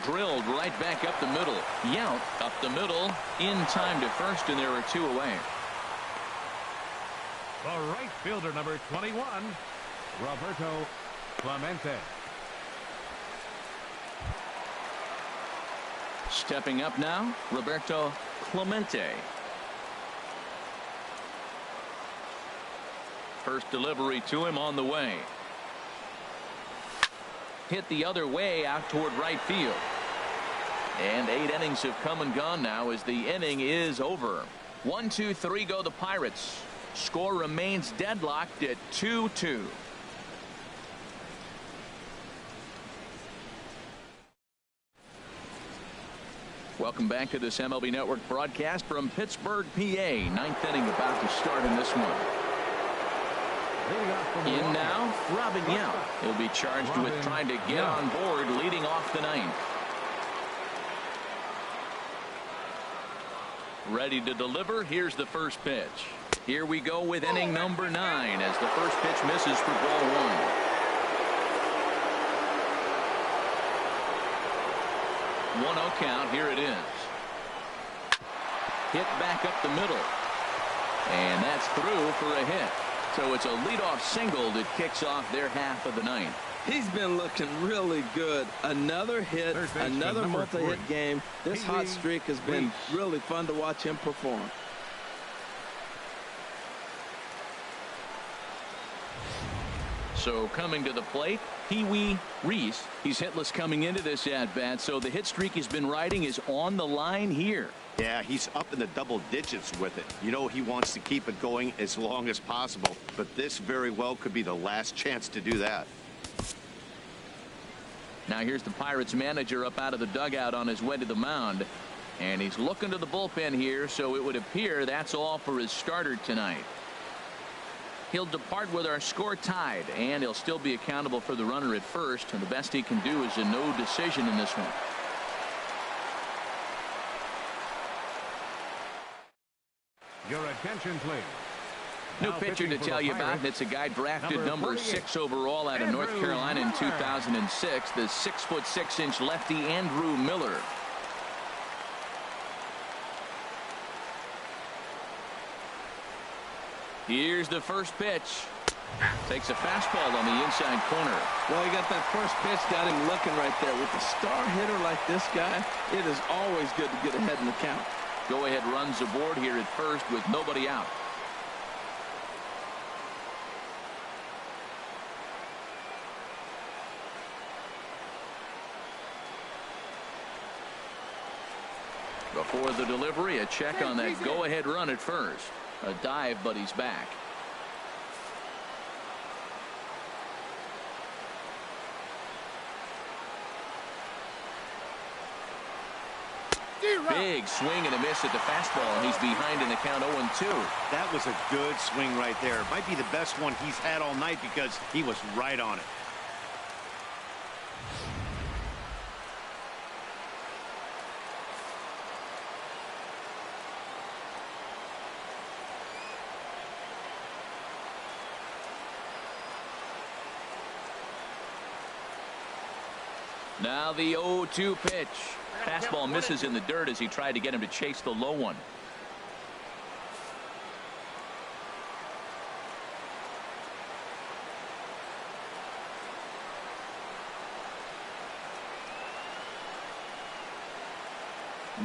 Drilled right back up the middle. Yount up the middle in time to first, and there are two away. The right fielder, number 21, Roberto Clemente. Stepping up now, Roberto Clemente. First delivery to him on the way. Hit the other way out toward right field. And 8 innings have come and gone now as the inning is over. 1-2-3 go the Pirates. Score remains deadlocked at 2-2. Welcome back to this MLB Network broadcast from Pittsburgh, PA. 9th inning about to start in this one. In now, Robin Yount. He'll be charged with trying to get on board leading off the 9th. Ready to deliver. Here's the first pitch. Here we go with inning number 9 as the first pitch misses for ball 1. 1-0 count. Here it is. Hit back up the middle. And that's through for a hit. So it's a leadoff single that kicks off their half of the 9th. He's been looking really good. Another hit, another multi-hit game. This hot streak has been really fun to watch him perform. So coming to the plate, Pee Wee Reese. He's hitless coming into this at-bat, so the hit streak he's been riding is on the line here. Yeah, he's up in the double digits with it. You know, he wants to keep it going as long as possible, but this very well could be the last chance to do that. Now here's the Pirates manager up out of the dugout on his way to the mound, and he's looking to the bullpen here, so it would appear that's all for his starter tonight. He'll depart with our score tied, and he'll still be accountable for the runner at first, and the best he can do is a no decision in this one. Your attention, please. New pitcher to tell you about, and it's a guy drafted number 6 overall out of North Carolina in 2006, the 6'6" lefty Andrew Miller. Here's the first pitch. Takes a fastball on the inside corner. Well, he got that first pitch, got him looking right there. With a star hitter like this guy, it is always good to get ahead in the count. Go ahead runs aboard here at first with nobody out. Before the delivery, a check on that go ahead run at first. A dive, but he's back. Big swing and a miss at the fastball, and he's behind in the count 0-2. That was a good swing right there. It might be the best one he's had all night because he was right on it. Now the 0-2 pitch. Fastball misses in the dirt as he tried to get him to chase the low one.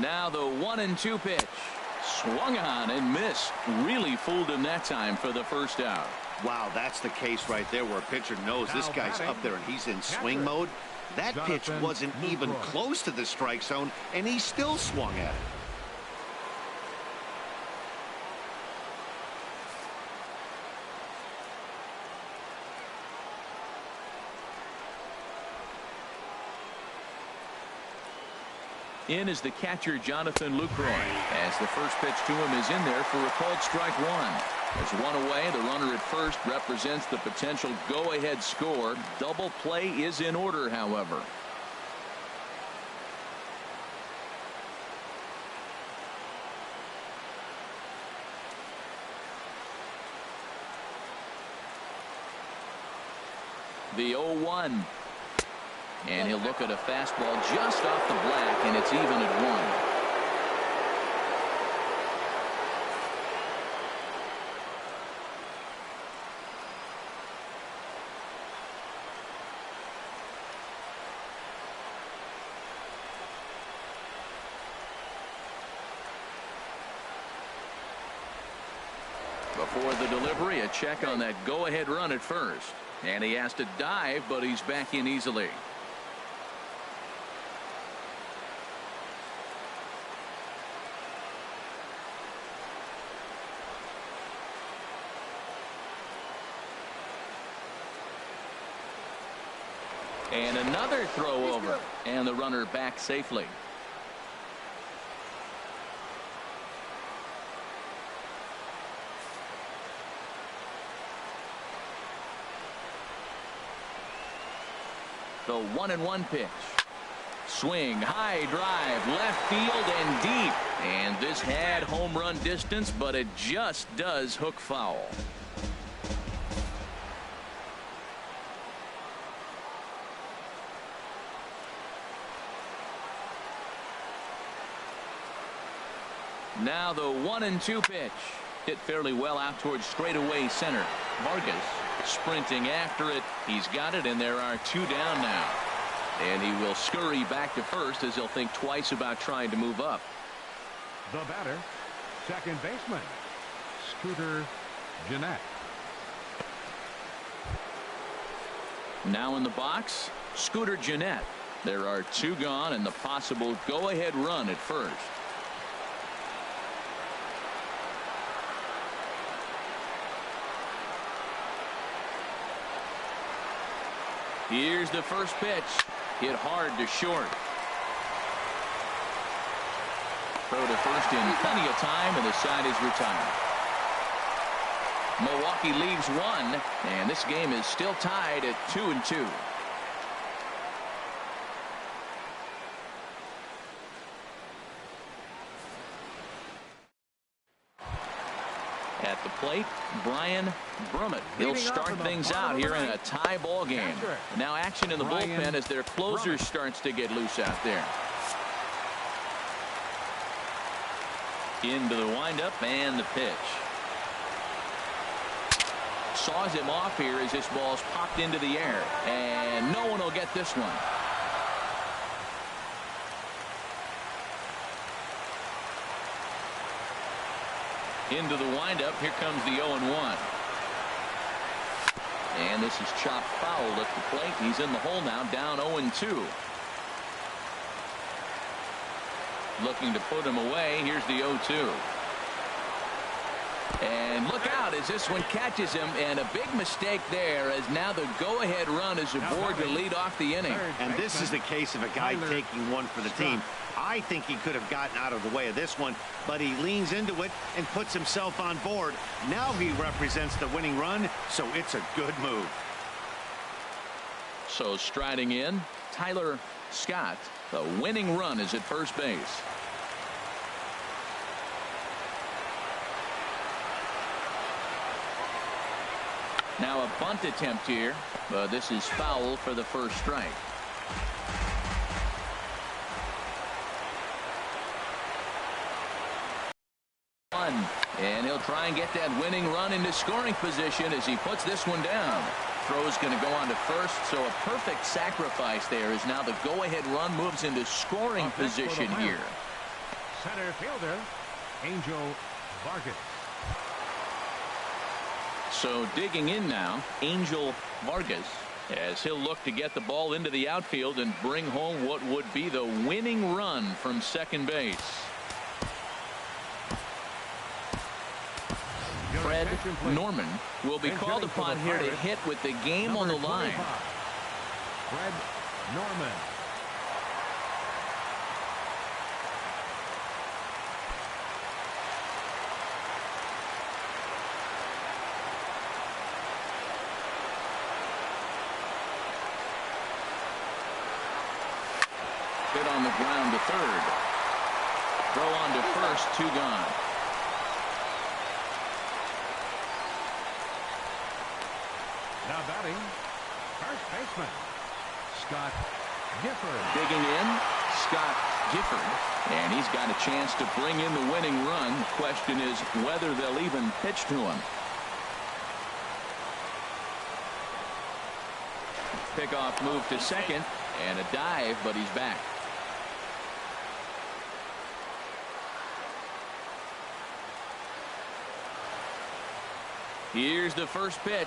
Now the 1-2 pitch. Swung on and missed. Really fooled him that time for the first out. Wow, that's the case right there where a pitcher knows this guy's up there and he's in swing mode. That pitch wasn't even close to the strike zone, and he still swung at it. In is the catcher, Jonathan Lucroy, as the first pitch to him is in there for a called strike one. As one away, the runner at first represents the potential go-ahead score. Double play is in order, however. The 0-1. And he'll look at a fastball just off the black, and it's even at 1. Before the delivery, a check on that go-ahead run at first. And he has to dive, but he's back in easily. And another throw over, and the runner back safely. The 1-1 pitch. Swing, high drive, left field and deep. And this had home run distance, but it just does hook foul. Now the 1-2 pitch. Hit fairly well out towards straightaway center. Vargas sprinting after it. He's got it, and there are 2 down now. And he will scurry back to first as he'll think twice about trying to move up. The batter, second baseman, Scooter Gennett. Now in the box, Scooter Gennett. There are 2 gone and the possible go-ahead run at first. Here's the first pitch. Hit hard to short. Throw to first in plenty of time, and the side is retired. Milwaukee leaves 1, and this game is still tied at 2-2. At the plate, Brian Brummett. He'll start things out here in a tie ball game. Now action in the bullpen as their closer starts to get loose out there. Into the windup and the pitch. Saws him off here as this ball's popped into the air, and no one will get this one. Into the windup. Here comes the 0-1. And this is chopped foul at the plate. He's in the hole now, down 0-2. Looking to put him away. Here's the 0-2. And look out as this one catches him, and a big mistake there as now the go-ahead run is aboard to lead off the inning. And this is the case of a guy taking one for the team. I think he could have gotten out of the way of this one, but he leans into it and puts himself on board. Now he represents the winning run, so it's a good move. So striding in, Tyler Scott. The winning run is at first base. Now a bunt attempt here, but this is foul for the first strike. And he'll try and get that winning run into scoring position as he puts this one down. Throw's going to go on to first, so a perfect sacrifice there as now the go-ahead run moves into scoring position here. Center fielder, Angel Vargas. So digging in now, Angel Vargas, as he'll look to get the ball into the outfield and bring home what would be the winning run from second base. Fred Norman will be called upon here to hit with the game on the line. Fred Norman. Hit on the ground to third. Throw on to first, 2 gone. Now batting, first baseman, Scott Gifford. Digging in, Scott Gifford. And he's got a chance to bring in the winning run. The question is whether they'll even pitch to him. Pickoff move to second, and a dive, but he's back. Here's the first pitch.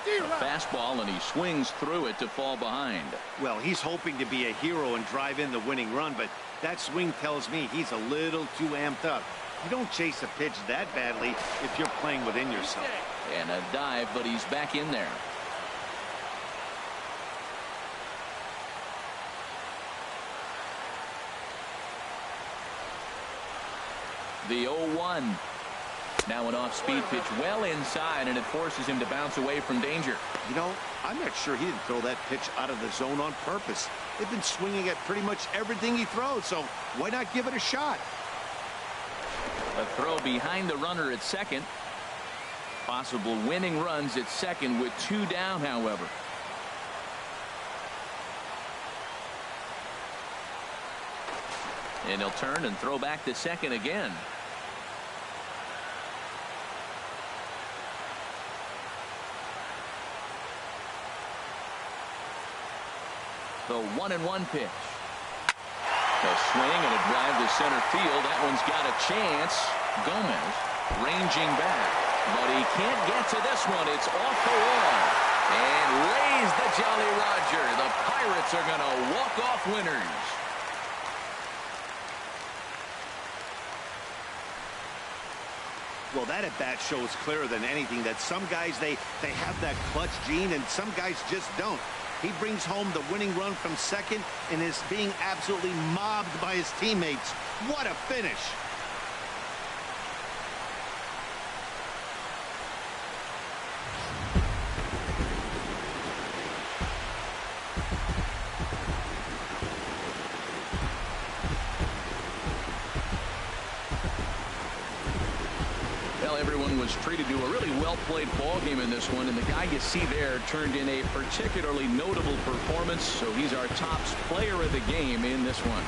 A fastball, and he swings through it to fall behind. Well, he's hoping to be a hero and drive in the winning run, but that swing tells me he's a little too amped up. You don't chase a pitch that badly if you're playing within yourself. And a dive, but he's back in there. The 0-1. Now an off-speed pitch well inside, and it forces him to bounce away from danger. You know, I'm not sure he didn't throw that pitch out of the zone on purpose. They've been swinging at pretty much everything he throws, so why not give it a shot? A throw behind the runner at second. Possible winning runs at second with 2 down, however. And he'll turn and throw back to second again. The 1-1 pitch. A swing and a drive to center field. That one's got a chance. Gomez ranging back, but he can't get to this one. It's off the wall. And raise the Jolly Roger. The Pirates are going to walk off winners. Well, that at-bat shows clearer than anything that some guys, they have that clutch gene, and some guys just don't. He brings home the winning run from second and is being absolutely mobbed by his teammates. What a finish. Everyone was treated to a really well-played ball game in this one, and the guy you see there turned in a particularly notable performance, so he's our top player of the game in this one.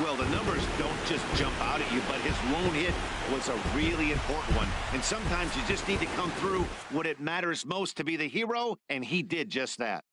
Well, the numbers don't just jump out at you, but his lone hit was a really important one, and sometimes you just need to come through when it matters most to be the hero, and he did just that.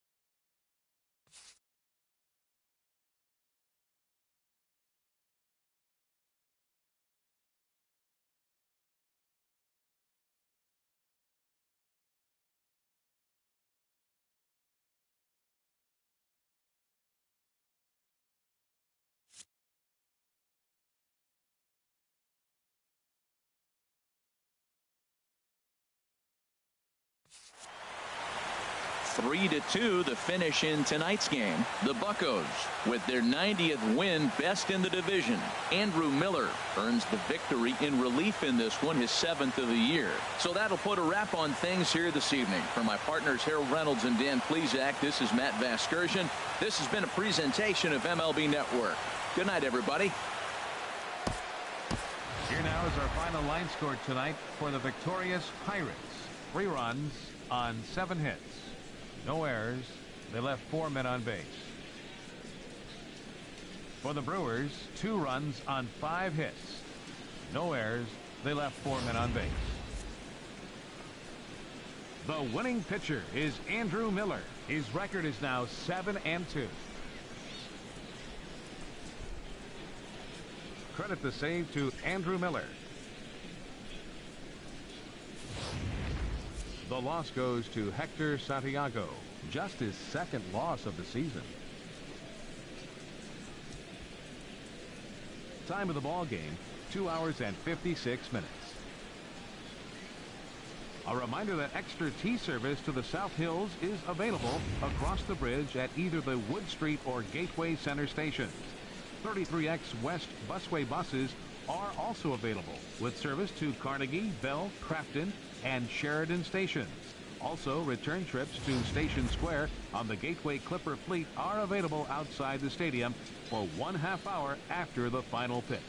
3-2 the finish in tonight's game. The Buccos with their 90th win, best in the division. Andrew Miller earns the victory in relief in this one, his 7th of the year. So that'll put a wrap on things here this evening. For my partners Harold Reynolds and Dan Plesac, this is Matt Vasgersian. This has been a presentation of MLB Network. Good night, everybody. Here now is our final line score tonight for the victorious Pirates. 3 runs on 7 hits. No errors. They left 4 men on base. For the Brewers, 2 runs on 5 hits. No errors. They left 4 men on base. The winning pitcher is Andrew Miller. His record is now 7-2. Credit the save to Andrew Miller. The loss goes to Hector Santiago, just his 2nd loss of the season. Time of the ball game, 2 hours and 56 minutes. A reminder that extra tea service to the South Hills is available across the bridge at either the Wood Street or Gateway Center stations. 33X West Busway buses are also available with service to Carnegie, Bell, Crafton, and Sheridan stations. Also, return trips to Station Square on the Gateway Clipper fleet are available outside the stadium for 1/2 hour after the final pitch.